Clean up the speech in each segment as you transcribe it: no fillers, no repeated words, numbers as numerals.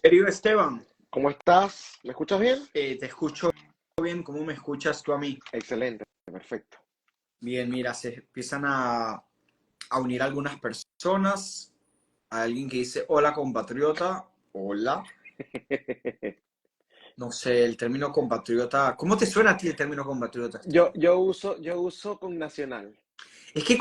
Querido Esteban, ¿Cómo estás? ¿Me escuchas bien? te escucho bien, ¿cómo me escuchas tú a mí? Excelente, perfecto. Bien, mira, se empiezan a unir algunas personas, a alguien que dice hola compatriota, hola, no sé, el término compatriota, ¿cómo te suena a ti el término compatriota, Esteban? Yo uso con nacional. Es que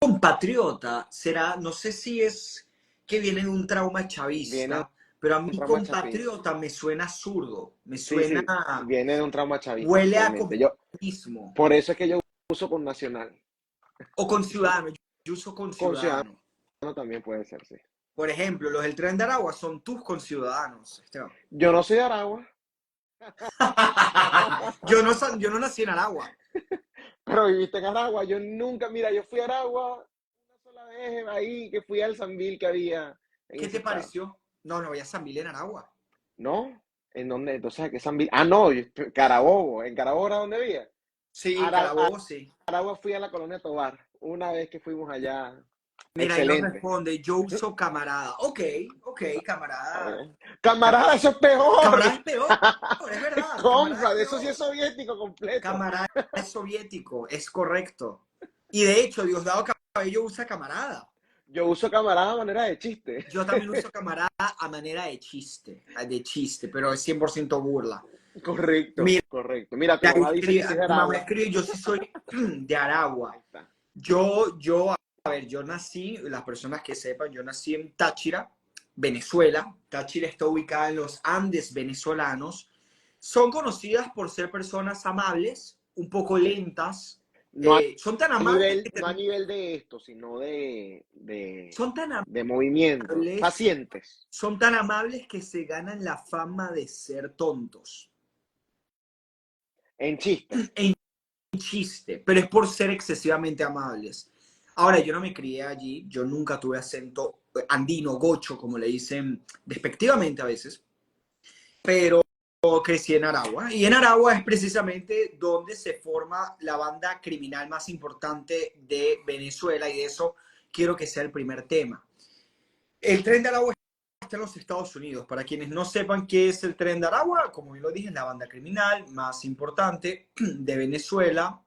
compatriota será, no sé si es que viene de un trauma Viene de chavista, pero a un mí trauma chapista. compatriota me suena zurdo, me Sí, suena, sí, viene de un trauma chavista huele a totalmente. comunismo. Por eso es que yo uso con nacional. O con ciudadano, yo uso con Con ciudadano ciudadano. también puede ser, sí. Por ejemplo, los del Tren de Aragua son tus conciudadanos, Esteban. Yo no soy de Aragua, Yo no nací en Aragua. pero viviste en Aragua. Yo nunca, mira, yo fui a Aragua una sola vez ahí, que fui al Sambil que había en ¿Qué ese te estado. pareció? No, no voy a San Miguel en Aragua. ¿No? ¿En dónde? Entonces, ¿qué Sambil? Ah, no, Carabobo. ¿En Carabobo era donde vivía? Sí, Carabobo, sí. Aragua fui a la colonia Tovar, una vez que fuimos allá. Mira, ahí nos Excelente. responde, yo uso camarada. Ok, ok, A camarada. ver. Camarada, eso es Camarada peor. es peor, es verdad, camarada es Contra, de eso sí es peor. soviético completo. Camarada es soviético, es correcto. Y de hecho, Diosdado Cabello usa camarada. Yo uso camarada a manera de chiste. Yo también uso camarada a manera de chiste, pero es 100% burla. Correcto, Mira, correcto. Mira, tu mamá dice que sí es de tu mamá Aragua. escribe, yo sí soy de Aragua. Ahí está. A ver, yo nací, las personas que sepan, yo nací en Táchira, Venezuela. Táchira está ubicada en los Andes venezolanos. Son conocidas por ser personas amables, un poco lentas. No a Son tan amables que no a nivel de esto, sino de, de, son tan de movimiento. amables, Pacientes. son tan amables que se ganan la fama de ser tontos. En chiste. En chiste, pero es por ser excesivamente amables. Ahora, yo no me crié allí, yo nunca tuve acento andino, gocho, como le dicen despectivamente a veces, pero crecí en Aragua. Y en Aragua es precisamente donde se forma la banda criminal más importante de Venezuela y de eso quiero que sea el primer tema. El Tren de Aragua está en los Estados Unidos. Para quienes no sepan qué es el Tren de Aragua, como bien lo dije, es la banda criminal más importante de Venezuela.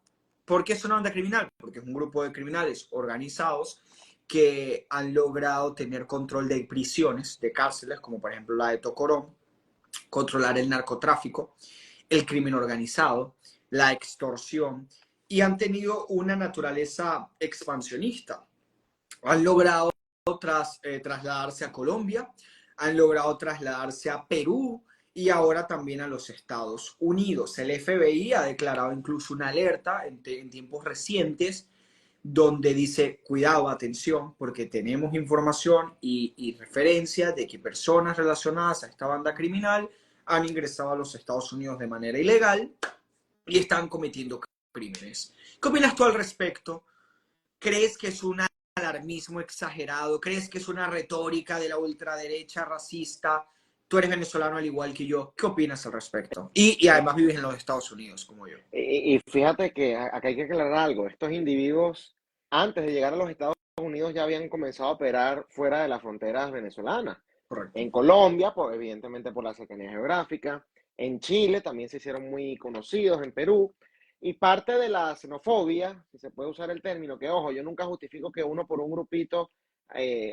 ¿Por qué es una banda criminal? Porque es un grupo de criminales organizados que han logrado tener control de prisiones, de cárceles, como por ejemplo la de Tocorón, controlar el narcotráfico, el crimen organizado, la extorsión, y han tenido una naturaleza expansionista. Han logrado trasladarse a Colombia, han logrado trasladarse a Perú y ahora también a los Estados Unidos. El FBI ha declarado incluso una alerta en tiempos recientes donde dice, cuidado, atención, porque tenemos información y referencias de que personas relacionadas a esta banda criminal han ingresado a los Estados Unidos de manera ilegal y están cometiendo crímenes. ¿Qué opinas tú al respecto? ¿Crees que es un alarmismo exagerado? ¿Crees que es una retórica de la ultraderecha racista? Tú eres venezolano al igual que yo. ¿Qué opinas al respecto? Y además vives en los Estados Unidos, como yo. Y fíjate que acá hay que aclarar algo. Estos individuos, antes de llegar a los Estados Unidos, ya habían comenzado a operar fuera de las fronteras venezolanas. Correcto. En Colombia, pues, evidentemente por la cercanía geográfica. En Chile también se hicieron muy conocidos, en Perú. Y parte de la xenofobia, si se puede usar el término, que ojo, yo nunca justifico que uno por un grupito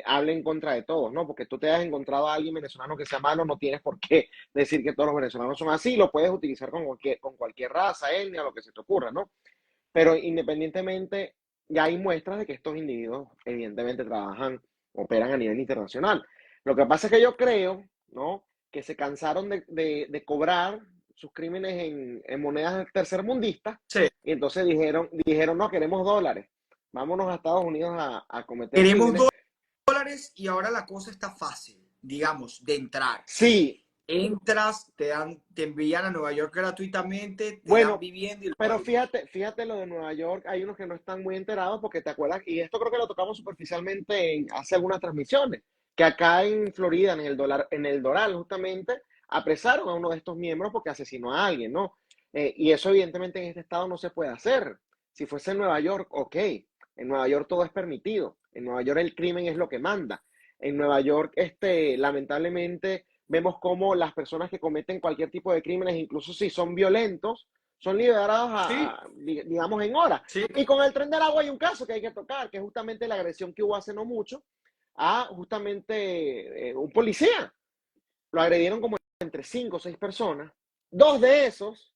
hable en contra de todos, ¿no? Porque tú te has encontrado a alguien venezolano que sea malo, no tienes por qué decir que todos los venezolanos son así, lo puedes utilizar con cualquier raza, etnia, lo que se te ocurra, ¿no? Pero independientemente, ya hay muestras de que estos individuos evidentemente trabajan, operan a nivel internacional. Lo que pasa es que yo creo, ¿no? Que se cansaron de cobrar sus crímenes en monedas tercermundistas Sí. y entonces dijeron, no, queremos dólares. Vámonos a Estados Unidos a cometer Queremos crímenes. dólares y ahora la cosa está fácil, digamos, de entrar. Sí, Entras, te envían a Nueva York gratuitamente, te dan bueno, vivienda y pero luego... fíjate lo de Nueva York, hay unos que no están muy enterados porque te acuerdas, y esto creo que lo tocamos superficialmente hace algunas transmisiones, que acá en Florida, en el Doral justamente, apresaron a uno de estos miembros porque asesinó a alguien, ¿no? Y eso evidentemente en este estado no se puede hacer. Si fuese en Nueva York, ok, en Nueva York todo es permitido, en Nueva York el crimen es lo que manda. En Nueva York, lamentablemente, vemos cómo las personas que cometen cualquier tipo de crímenes, incluso si son violentos, son liberados Sí, digamos, en horas. sí. Y con el Tren de Aragua hay un caso que hay que tocar, que es justamente la agresión que hubo hace no mucho a justamente un policía. Lo agredieron como entre 5 o 6 personas. Dos de esos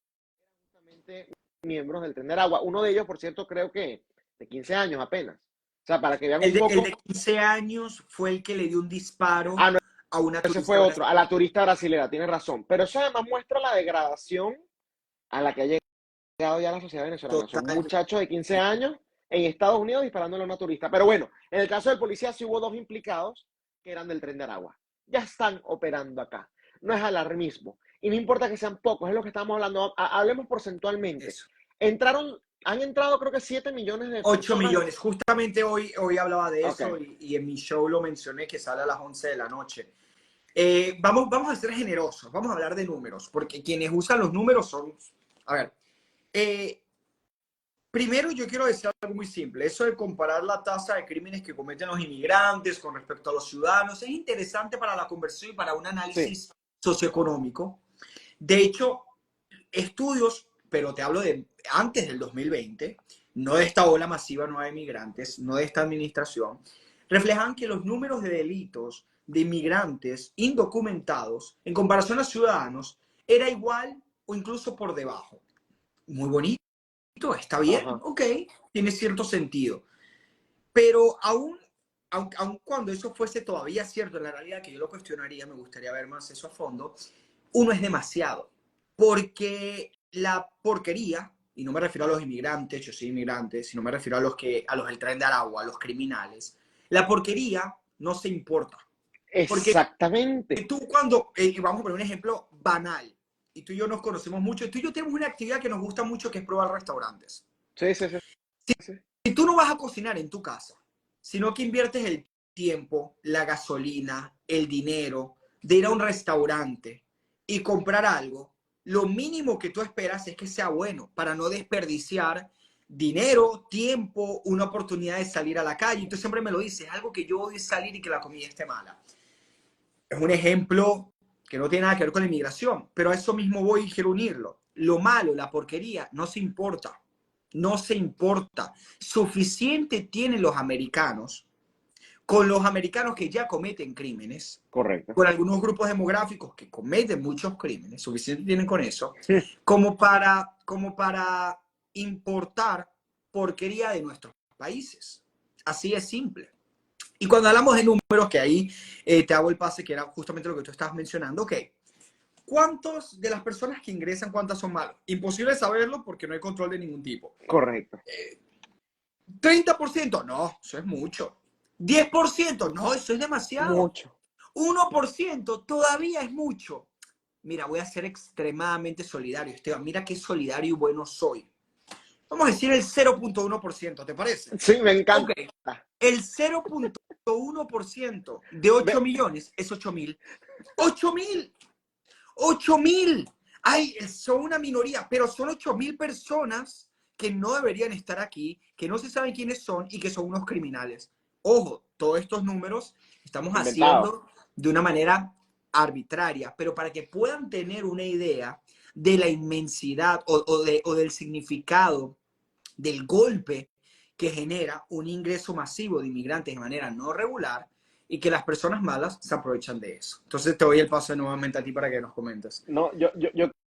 justamente miembros del Tren de Aragua. Uno de ellos, por cierto, creo que de 15 años apenas. O sea, para que vean un El poco. de 15 años fue el que le dio un disparo Ah, no, a una ese fue turista otro, a brasileña. la turista brasilera, tiene razón. Pero eso además muestra la degradación a la que ha llegado ya la sociedad venezolana. Son Total. muchachos de 15 años en Estados Unidos disparándole a una turista. Pero bueno, en el caso del policía sí hubo dos implicados que eran del Tren de Aragua. Ya están operando acá. No es alarmismo. Y no importa que sean pocos, es lo que estamos hablando. Hablemos porcentualmente. Eso. Han entrado creo que 7 millones de 8 personas. millones. Justamente hoy hablaba de Ok, eso y en mi show lo mencioné que sale a las 11 de la noche. Vamos a ser generosos, vamos a hablar de números, porque quienes usan los números son... A ver, eh, primero yo quiero decir algo muy simple. Eso de comparar la tasa de crímenes que cometen los inmigrantes con respecto a los ciudadanos es interesante para la conversión y para un sí, análisis socioeconómico. De hecho, estudios, pero te hablo de antes del 2020, no de esta ola masiva nueva de inmigrantes, no de esta administración, reflejan que los números de delitos de inmigrantes indocumentados en comparación a ciudadanos era igual o incluso por debajo. Muy bonito, está bien, ajá, ok, tiene cierto sentido. Pero aun cuando eso fuese todavía cierto en la realidad, que yo lo cuestionaría, me gustaría ver más eso a fondo, uno es demasiado. Porque la porquería, y no me refiero a los inmigrantes, yo soy inmigrante, sino me refiero a los del tren de Aragua, a los criminales, la porquería no se importa. Porque exactamente. tú cuando, vamos a poner un ejemplo banal, y tú y yo nos conocemos mucho, y tú y yo tenemos una actividad que nos gusta mucho, que es probar restaurantes. Sí, sí, sí, sí. Si tú no vas a cocinar en tu casa, sino que inviertes el tiempo, la gasolina, el dinero de ir a un restaurante y comprar algo, lo mínimo que tú esperas es que sea bueno para no desperdiciar dinero, tiempo, una oportunidad de salir a la calle. Y tú siempre me lo dices, algo que yo odio es salir y que la comida esté mala. Es un ejemplo que no tiene nada que ver con la inmigración, pero a eso mismo voy y quiero unirlo. Lo malo, la porquería, no se importa. No se importa. Suficiente tienen los americanos con los americanos que ya cometen crímenes, Correcto. con algunos grupos demográficos que cometen muchos crímenes, suficiente tienen con eso, como para importar porquería de nuestros países. Así es simple. Y cuando hablamos de números, que ahí te hago el pase, que era justamente lo que tú estabas mencionando, ok, ¿cuántos de las personas que ingresan, cuántas son malas? Imposible saberlo porque no hay control de ningún tipo. Correcto. 30%, no, eso es mucho. 10%, no, eso es demasiado. Mucho. 1%, todavía es mucho. Mira, voy a ser extremadamente solidario, Esteban. Mira qué solidario y bueno soy. Vamos a decir el 0.1%, ¿te parece? Sí, me Ok, encanta. el 0.1% de 8 Ve, millones es 8.000. 8.000. 8.000. Ay, son una minoría, pero son 8.000 personas que no deberían estar aquí, que no se saben quiénes son y que son unos criminales. Ojo, todos estos números estamos inventado. haciendo de una manera arbitraria, pero para que puedan tener una idea de la inmensidad o del significado del golpe que genera un ingreso masivo de inmigrantes de manera no regular y que las personas malas se aprovechan de eso. Entonces te doy el paso nuevamente a ti para que nos comentes. No, yo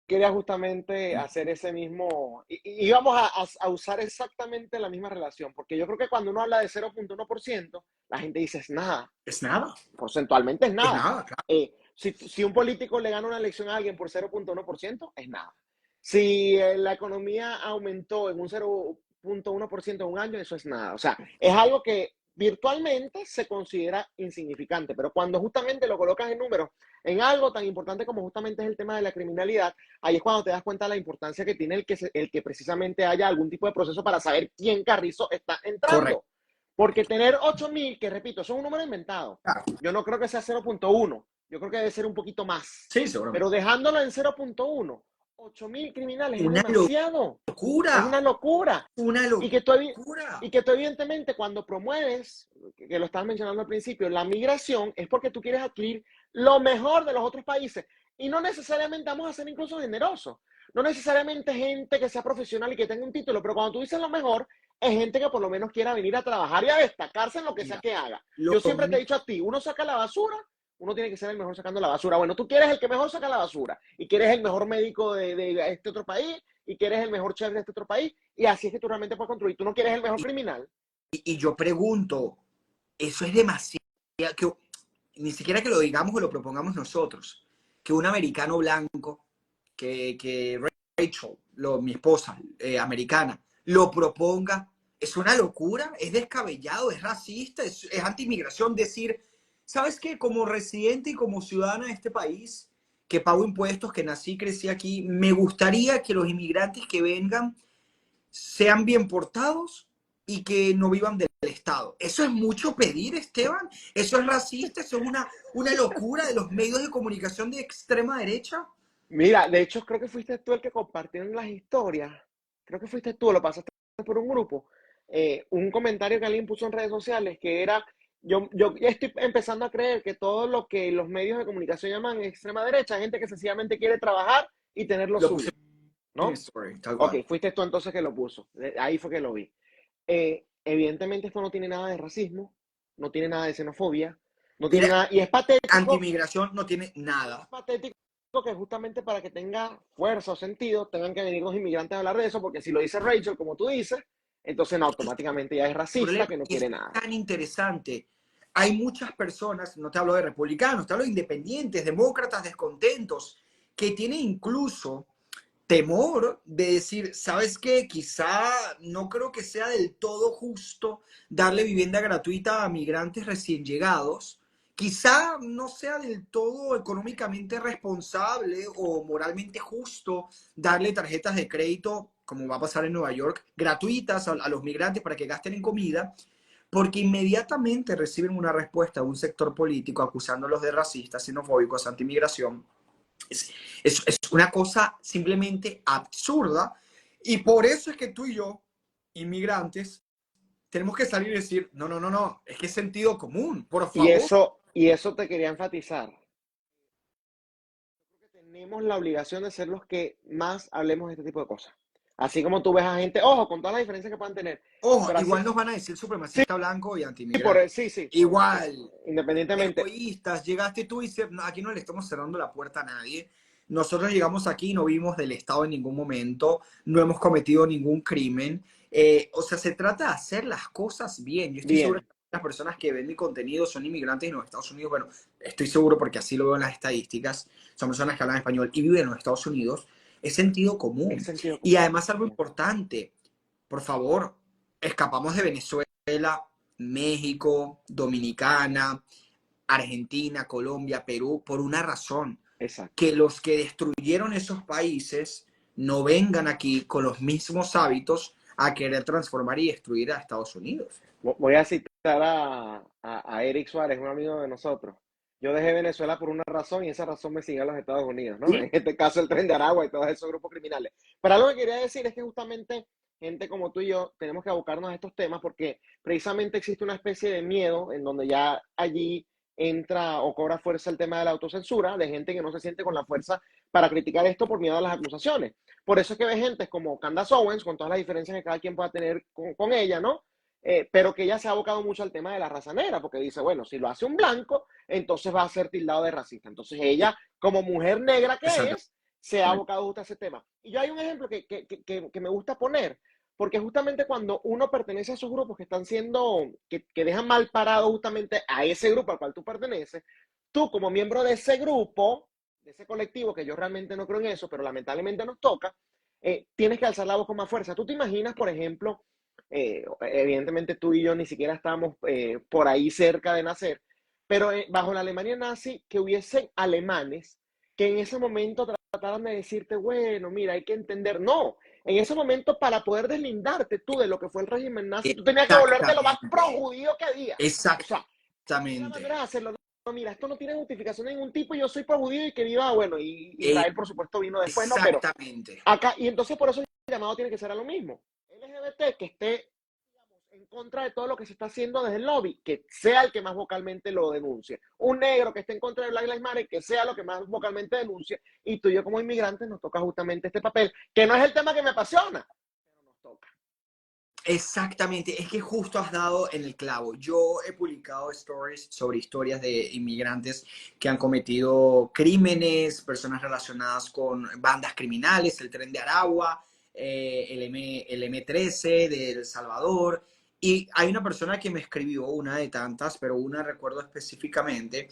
quería justamente hacer ese mismo, y íbamos a usar exactamente la misma relación, porque yo creo que cuando uno habla de 0.1%, la gente dice es nada, Es nada, porcentualmente es es nada. nada, claro. Si un político le gana una elección a alguien por 0.1%, es nada. Si la economía aumentó en un 0.1% en un año, eso es nada. O sea, es algo que virtualmente se considera insignificante, pero cuando justamente lo colocas en números, en algo tan importante como justamente es el tema de la criminalidad, ahí es cuando te das cuenta de la importancia que tiene el que precisamente haya algún tipo de proceso para saber quién carrizo está Correcto. entrando. Porque tener 8.000, que repito, son un número inventado. Claro. Yo no creo que sea 0.1, yo creo que debe ser un poquito más. Sí, seguramente. Pero dejándolo en 0.1, 8.000 criminales es Una demasiado. Es locura, una locura. una Y que tú, locura. y que tú evidentemente cuando promueves, que lo estabas mencionando al principio, la migración es porque tú quieres adquirir lo mejor de los otros países. Y no necesariamente vamos a ser incluso generosos. No necesariamente gente que sea profesional y que tenga un título, pero cuando tú dices lo mejor, es gente que por lo menos quiera venir a trabajar y a destacarse en lo que sea Mira, que haga. lo Yo siempre te he mi- dicho a ti, uno saca la basura, uno tiene que ser el mejor sacando la basura. Bueno, tú quieres el que mejor saca la basura y quieres el mejor médico de este otro país y quieres el mejor chef de este otro país y así es que tú realmente puedes construir. Tú no quieres el mejor criminal. y yo pregunto, eso es demasiado, que, ni siquiera que lo digamos o lo propongamos nosotros, que un americano blanco, que Rachel, mi esposa americana, lo proponga, es una locura, es descabellado, es racista, es anti-inmigración decir, ¿sabes qué? Como residente y como ciudadana de este país, que pago impuestos, que nací y crecí aquí, me gustaría que los inmigrantes que vengan sean bien portados y que no vivan del Estado. Eso es mucho pedir, Esteban. Eso es racista, eso es una locura de los medios de comunicación de extrema derecha. Mira, de hecho creo que fuiste tú el que compartió en las historias, creo que fuiste tú, lo pasaste por un grupo, un comentario que alguien puso en redes sociales que era, yo ya estoy empezando a creer que todo lo que los medios de comunicación llaman extrema derecha, gente que sencillamente quiere trabajar y tener lo Lo puse suyo, en ¿no? story, tal Ok, cual. fuiste tú entonces que lo puso. Ahí fue que lo vi. Evidentemente esto no tiene nada de racismo, no tiene nada de xenofobia, no tiene Mira, nada, anti-inmigración no tiene y es nada. patético que justamente para que tenga fuerza o sentido tengan que venir los inmigrantes a hablar de eso, porque si lo dice Rachel, como tú dices, entonces no, automáticamente ya es racista Problema, que no y es quiere nada. tan interesante. Hay muchas personas, no te hablo de republicanos, te hablo de independientes, demócratas descontentos, que tienen incluso temor de decir, ¿sabes qué? Quizá no creo que sea del todo justo darle vivienda gratuita a migrantes recién llegados. Quizá no sea del todo económicamente responsable o moralmente justo darle tarjetas de crédito, como va a pasar en Nueva York, gratuitas a los migrantes para que gasten en comida, porque inmediatamente reciben una respuesta de un sector político acusándolos de racistas, xenofóbicos, anti-migración. Es, es una cosa simplemente absurda y por eso es que tú y yo, inmigrantes, tenemos que salir y decir, no, no, no, no, es que es sentido común, por favor. Y eso te quería enfatizar. Tenemos la obligación de ser los que más hablemos de este tipo de cosas. Así como tú ves a gente, ojo, con todas las diferencias que puedan tener, Ojo, pero así, igual nos van a decir sí, supremacista blanco y por, antimigrante. sí, sí, Igual, independientemente, egoístas, llegaste tú y no, aquí no le estamos cerrando la puerta a nadie. Nosotros llegamos aquí, no vimos del Estado en ningún momento, no hemos cometido ningún crimen. O sea, se trata de hacer las cosas bien. Yo estoy seguro bien, que las personas que ven mi contenido son inmigrantes en los Estados Unidos. Bueno, estoy seguro porque así lo veo en las estadísticas. Son personas que hablan español y viven en los Estados Unidos. Es sentido es común. sentido Y común. además algo importante, por favor, escapamos de Venezuela, México, Dominicana, Argentina, Colombia, Perú, por una razón, Exacto. que los que destruyeron esos países no vengan aquí con los mismos hábitos a querer transformar y destruir a Estados Unidos. Voy a citar a Eric Suárez, un amigo de nosotros. Yo dejé Venezuela por una razón y esa razón me sigue a los Estados Unidos, ¿no? En ¿Sí? este caso el Tren de Aragua y todos esos grupos criminales. Pero algo que quería decir es que justamente gente como tú y yo tenemos que abocarnos a estos temas porque precisamente existe una especie de miedo en donde ya allí entra o cobra fuerza el tema de la autocensura, de gente que no se siente con la fuerza para criticar esto por miedo a las acusaciones. Por eso es que ve gente como Candace Owens, con todas las diferencias que cada quien pueda tener con ella, ¿no? Pero que ella se ha abocado mucho al tema de la raza negra, porque dice, bueno, si lo hace un blanco, entonces va a ser tildado de racista. Entonces ella, como mujer negra que Exactamente. es, se ha abocado justo a ese tema. Y yo hay un ejemplo que me gusta poner, porque justamente cuando uno pertenece a esos grupos que están siendo, que dejan mal parado justamente a ese grupo al cual tú perteneces, tú como miembro de ese grupo, de ese colectivo, que yo realmente no creo en eso, pero lamentablemente nos toca, tienes que alzar la voz con más fuerza. ¿Tú te imaginas, por ejemplo, evidentemente tú y yo ni siquiera estábamos por ahí cerca de nacer, pero bajo la Alemania nazi, que hubiesen alemanes que en ese momento trataran de decirte, bueno, mira, hay que entender, no, en ese momento para poder deslindarte tú de lo que fue el régimen nazi, tú tenías que volverte lo más Exactamente. pro-judío que había. O sea, no había Exactamente. manera de hacerlo. mira, esto no tiene justificación de ningún tipo, yo soy pro judío y que viva, bueno, y Eh, Israel por supuesto vino después, ¿no? Pero exactamente. acá, y entonces por eso el llamado tiene que ser a lo mismo. LGBT que esté en contra de todo lo que se está haciendo desde el lobby, que sea el que más vocalmente lo denuncie. Un negro que esté en contra de Black Lives Matter, que sea lo que más vocalmente denuncie. Y tú y yo como inmigrantes nos toca justamente este papel, que no es el tema que me apasiona, pero nos toca. Exactamente, es que justo has dado en el clavo. Yo he publicado stories sobre historias de inmigrantes que han cometido crímenes, personas relacionadas con bandas criminales, el Tren de Aragua, el M13 de El Salvador. Y hay una persona que me escribió, una de tantas, pero una recuerdo específicamente,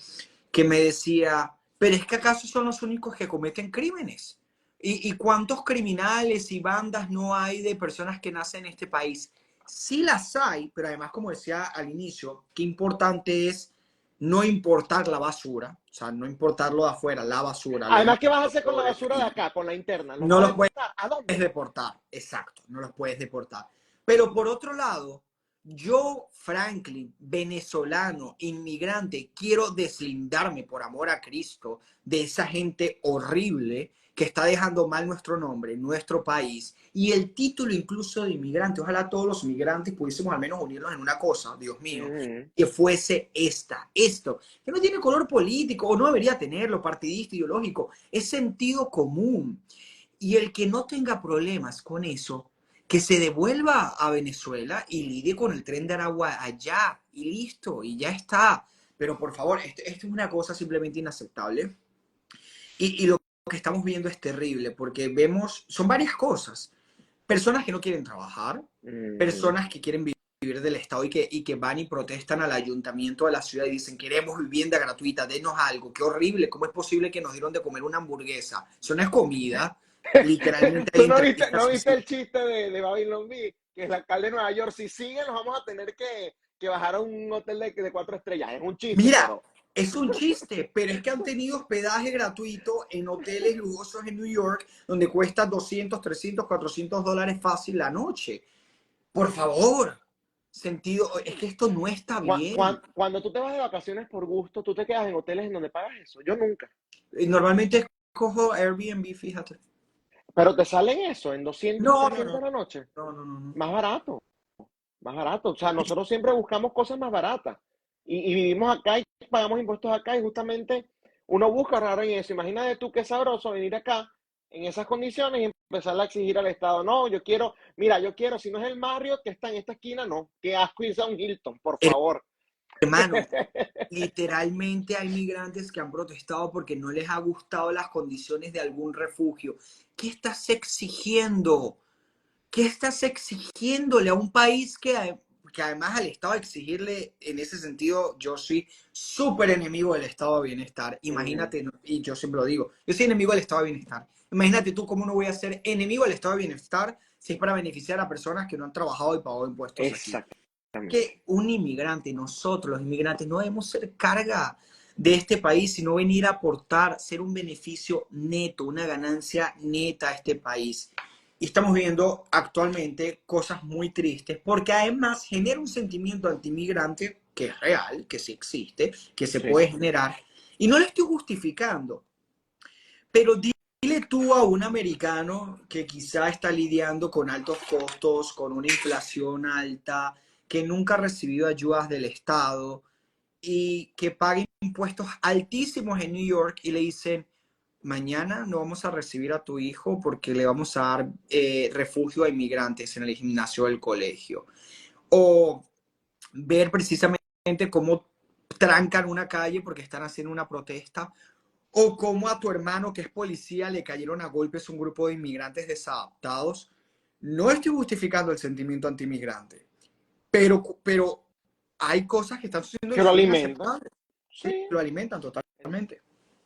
que me decía, pero es que acaso son los únicos que cometen crímenes. ¿Y cuántos criminales y bandas no hay de personas que nacen en este país? Sí las hay, pero además, como decía al inicio, qué importante es no importar la basura, o sea, no importarlo de afuera, la basura, lo Además, más ¿qué vas a hacer con la basura de progresivo. acá, con la interna? ¿Los No vas a los puedes deportar? ¿A dónde? deportar, exacto, no los puedes deportar. Pero por otro lado, yo, Franklin, venezolano, inmigrante, quiero deslindarme por amor a Cristo de esa gente horrible que está dejando mal nuestro nombre, nuestro país y el título incluso de inmigrante. Ojalá todos los inmigrantes pudiésemos al menos unirnos en una cosa, Dios mío, Uh-huh. que fuese esto, que no tiene color político o no debería tenerlo, partidista, ideológico, es sentido común. Y el que no tenga problemas con eso, que se devuelva a Venezuela y lidie con el Tren de Aragua allá y listo, y ya está. Pero por favor, esto es una cosa simplemente inaceptable. Y lo que estamos viendo es terrible porque vemos, son varias cosas. Personas que no quieren trabajar, Uh-huh. personas que quieren vivir del Estado y que van y protestan al ayuntamiento de la ciudad y dicen, queremos vivienda gratuita, denos algo, qué horrible, ¿cómo es posible que nos dieron de comer una hamburguesa? Eso no es comida, literalmente hay ¿Tú no entrevistas viste así. el chiste de Babylon Bee? Que el alcalde de Nueva York, si sigue, nos vamos a tener que bajar a un hotel de 4 estrellas. Es un chiste, Mira, pero es un chiste, pero es que han tenido hospedaje gratuito en hoteles lujosos en New York, donde cuesta 200, 300, $400 fácil la noche. Por favor, sentido, es que esto no está bien. cuando tú te vas de vacaciones por gusto, tú te quedas en hoteles en donde pagas eso. Yo nunca. Normalmente cojo Airbnb, fíjate. Pero te salen eso en 200, No, no, 300 no, la noche. no, no, no, no. Más barato, más barato. O sea, nosotros siempre buscamos cosas más baratas. Y vivimos acá y pagamos impuestos acá y justamente uno busca ahorrar en eso. Imagínate tú qué sabroso venir acá en esas condiciones y empezar a exigir al Estado. No, yo quiero, mira, yo quiero, si no es el Marriott que está en esta esquina, no. Qué asco irse a un Hilton, por favor. Hermano, literalmente hay migrantes que han protestado porque no les ha gustado las condiciones de algún refugio. ¿Qué estás exigiendo? ¿Qué estás exigiéndole a un país que además al Estado exigirle en ese sentido, yo soy súper enemigo del estado de bienestar? Mm, Imagínate, y yo siempre lo digo, yo soy enemigo del estado de bienestar. Imagínate tú cómo no voy a ser enemigo del estado de bienestar si es para beneficiar a personas que no han trabajado y pagado impuestos aquí. exactamente. Que un inmigrante, nosotros los inmigrantes, no debemos ser carga de este país, sino venir a aportar, ser un beneficio neto, una ganancia neta a este país. Y estamos viendo actualmente cosas muy tristes, porque además genera un sentimiento antimigrante que es real, que sí existe, que se Sí. puede generar. Y no lo estoy justificando, pero dile tú a un americano que quizá está lidiando con altos costos, con una inflación alta, que nunca ha recibido ayudas del Estado y que pague impuestos altísimos en New York y le dicen, mañana no vamos a recibir a tu hijo porque le vamos a dar refugio a inmigrantes en el gimnasio del colegio. O ver precisamente cómo trancan una calle porque están haciendo una protesta o cómo a tu hermano que es policía le cayeron a golpes un grupo de inmigrantes desadaptados. No estoy justificando el sentimiento antimigrante, pero hay cosas que están sucediendo Que y lo son alimentan. inaceptables. Sí, Sí. lo alimentan totalmente.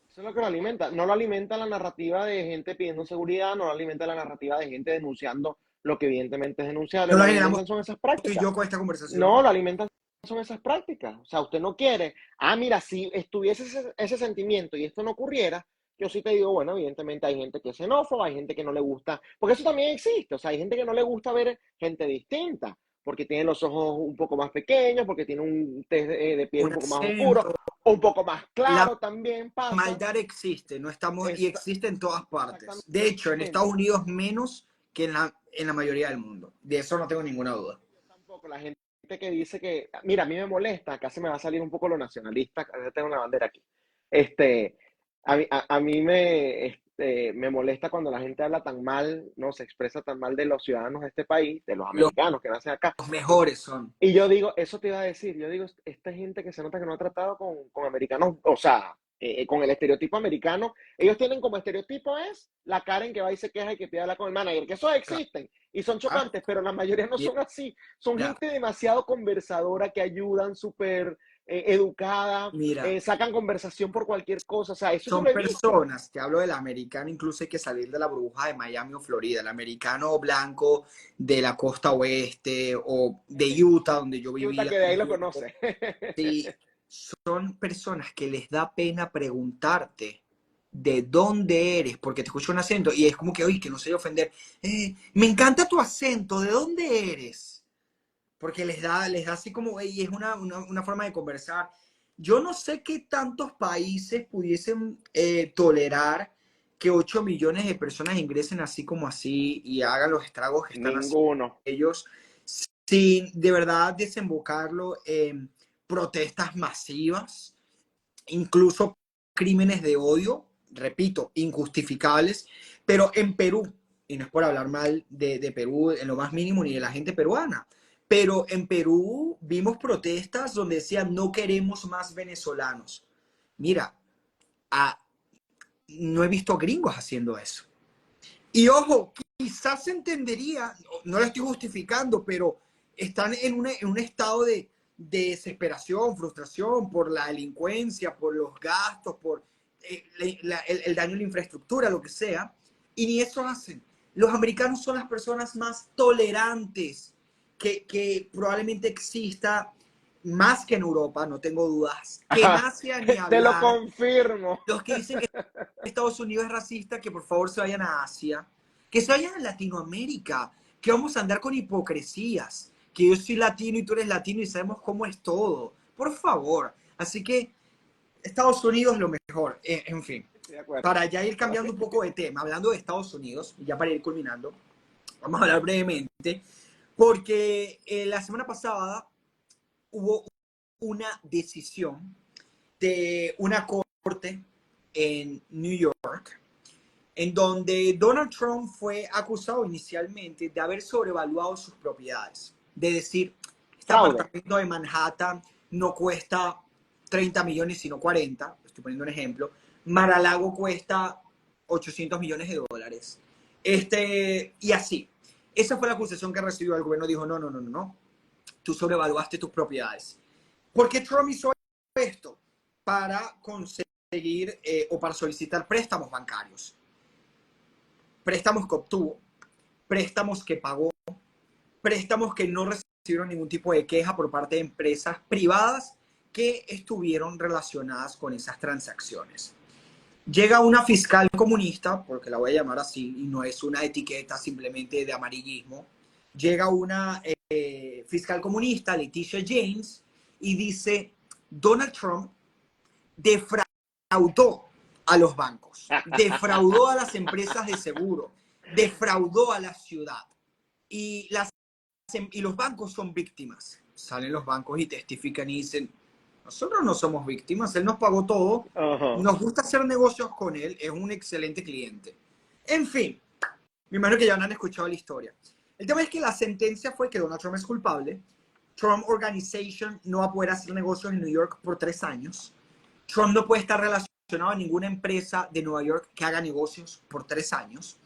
Eso es lo que lo alimenta. No lo alimenta la narrativa de gente pidiendo seguridad, no lo alimenta la narrativa de gente denunciando lo que evidentemente es denunciable. No Lo lo generamos alimentan son esas tú y prácticas. yo con esta No, conversación. lo alimentan son esas prácticas. O sea, usted no quiere. Ah, mira, si estuviese ese sentimiento y esto no ocurriera, yo sí te digo, bueno, evidentemente hay gente que es xenófoba, hay gente que no le gusta, porque eso también existe. O sea, hay gente que no le gusta ver gente distinta. porque tiene los ojos un poco más pequeños, porque tiene un tez de piel Un un poco más oscuro, acento. o un poco más La claro también pasa. maldad existe, no estamos, y Esta- existe en todas partes. Exactamente. De hecho, en Estados Unidos menos que en la mayoría del mundo. De eso no tengo ninguna duda. Yo tampoco, la gente que dice que, mira, a mí me molesta, acá se me va a salir un poco lo nacionalista, yo tengo una bandera aquí. Este, a mí me molesta cuando la gente habla tan mal, no se expresa tan mal de los ciudadanos de este país, de los Los americanos que nacen acá. mejores son. Y yo digo, eso te iba a decir, yo digo, esta gente que se nota que no ha tratado con americanos, o sea, con el estereotipo americano, ellos tienen como estereotipo es la Karen que va y se queja y que pide hablar con el manager, que esos existen y son Claro. chocantes, pero la mayoría no son así, son Mira, gente demasiado conversadora que ayudan, súper educada, mira, sacan conversación por cualquier cosa, o sea, eso yo son lo he visto. personas, te hablo del americano, incluso hay que salir de la burbuja de Miami o Florida, el americano blanco de la costa oeste o de Utah, donde yo Utah vivía que de un ahí lo tiempo. conoce. Sí, son personas que les da pena preguntarte de dónde eres, porque te escucho un acento y es como que, oye, que no sé ofender. Me encanta tu acento, ¿de dónde eres? Porque les da así como, y es una forma de conversar. Yo no sé qué tantos países pudiesen tolerar que 8 millones de personas ingresen así como así y hagan los estragos que están haciendo Ninguno. ellos sin de verdad desembocarlo en protestas masivas, incluso crímenes de odio, repito, injustificables, pero en Perú, y no es por hablar mal de Perú en lo más mínimo ni de la gente peruana, pero en Perú vimos protestas donde decían no queremos más venezolanos. Mira, a, no he visto gringos haciendo eso. Y ojo, quizás se entendería, no lo estoy justificando, pero están en un estado de desesperación, frustración por la delincuencia, por los gastos, por el daño a la infraestructura, lo que sea, y ni eso hacen. Los americanos son las personas más tolerantes que probablemente exista más que en Europa, no tengo dudas, que en Ajá, Asia ni te lo hablar. confirmo. Los que dicen que Estados Unidos es racista, que por favor se vayan a Asia, que se vayan a Latinoamérica, que vamos a andar con hipocresías, que yo soy latino y tú eres latino y sabemos cómo es todo. Por favor. Así que Estados Unidos lo mejor. En fin, Estoy de acuerdo. para ya ir cambiando un poco de tema, hablando de Estados Unidos, y ya para ir culminando, vamos a hablar brevemente, porque la semana pasada hubo una decisión de una corte en New York, en donde Donald Trump fue acusado inicialmente de haber sobrevaluado sus propiedades. De decir, este Fraude. apartamento de Manhattan no cuesta 30 millones, sino 40, estoy poniendo un ejemplo. Mar-a-Lago cuesta 800 millones de dólares. Y así. Esa fue la acusación que recibió el gobierno. Dijo, no, no, no, no, no. Tú sobrevaluaste tus propiedades. ¿Por qué Trump hizo esto? Para conseguir o para solicitar préstamos bancarios. Préstamos que obtuvo, préstamos que pagó, préstamos que no recibieron ningún tipo de queja por parte de empresas privadas que estuvieron relacionadas con esas transacciones. Llega una fiscal comunista, porque la voy a llamar así, y no es una etiqueta simplemente de amarillismo. Llega una fiscal comunista, Leticia James, y dice, Donald Trump defraudó a los bancos, defraudó a las empresas de seguro, defraudó a la ciudad. Y, y los bancos son víctimas. Salen los bancos y testifican y dicen, nosotros no somos víctimas, él nos pagó todo, Ajá. nos gusta hacer negocios con él, es un excelente cliente. En fin, me imagino que ya han escuchado la historia. El tema es que la sentencia fue que Donald Trump es culpable, Trump Organization no va a poder hacer negocios en New York por 3 años, Trump no puede estar relacionado a ninguna empresa de Nueva York que haga negocios por 3 años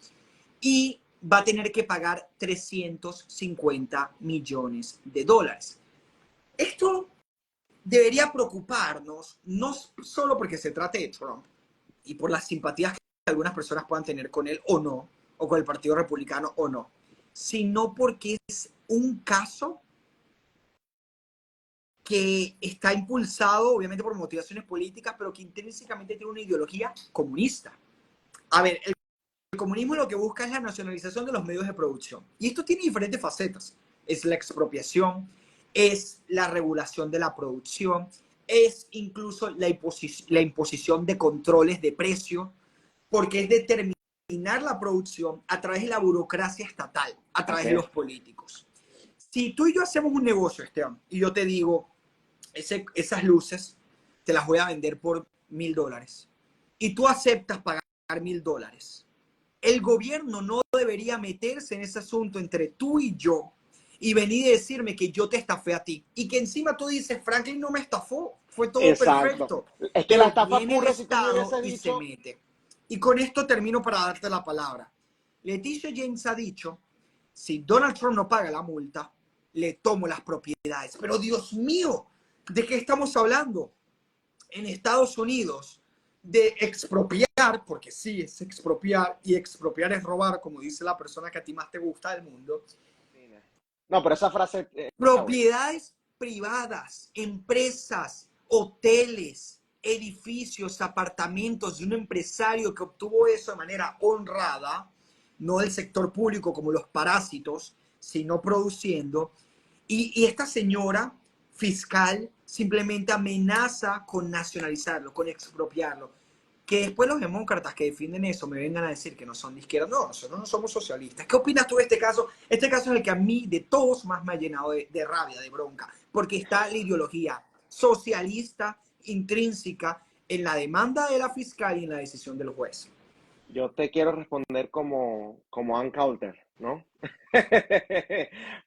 y va a tener que pagar 350 millones de dólares. Esto debería preocuparnos, no solo porque se trate de Trump y por las simpatías que algunas personas puedan tener con él o no, o con el Partido Republicano o no, sino porque es un caso que está impulsado obviamente por motivaciones políticas, pero que intrínsecamente tiene una ideología comunista. A ver, el comunismo lo que busca es la nacionalización de los medios de producción. Y esto tiene diferentes facetas. es la expropiación, es la regulación de la producción, es incluso la imposición de controles de precio, porque es determinar la producción a través de la burocracia estatal, a través de Ok. los políticos. Si tú y yo hacemos un negocio, Esteban, y yo te digo, esas luces te las voy a vender por $1,000 y tú aceptas pagar $1,000, el gobierno no debería meterse en ese asunto entre tú y yo y venir y decirme que yo te estafé a ti y que encima tú dices, Franklin no me estafó, fue todo Exacto. perfecto, Es que la pero estafa viene el ocurre si tú me Estado hubieses y se dicho, mete. Y con esto termino para darte la palabra. Leticia James ha dicho, si Donald Trump no paga la multa, le tomo las propiedades. Pero Dios mío, ¿de qué estamos hablando? En Estados Unidos, de expropiar, porque sí es expropiar, y expropiar es robar, como dice la persona que a ti más te gusta del mundo, no, pero esa frase está buena. propiedades privadas, empresas, hoteles, edificios, apartamentos de un empresario que obtuvo eso de manera honrada, no del sector público como los parásitos, sino produciendo. Y esta señora fiscal simplemente amenaza con nacionalizarlo, con expropiarlo. Que después los demócratas que defienden eso me vengan a decir que no son de izquierda. No, nosotros no somos socialistas. ¿Qué opinas tú de este caso? Este caso es el que a mí de todos más me ha llenado de rabia, de bronca, porque está la ideología socialista intrínseca en la demanda de la fiscal y en la decisión del juez. Yo te quiero responder como Ann Coulter, ¿no?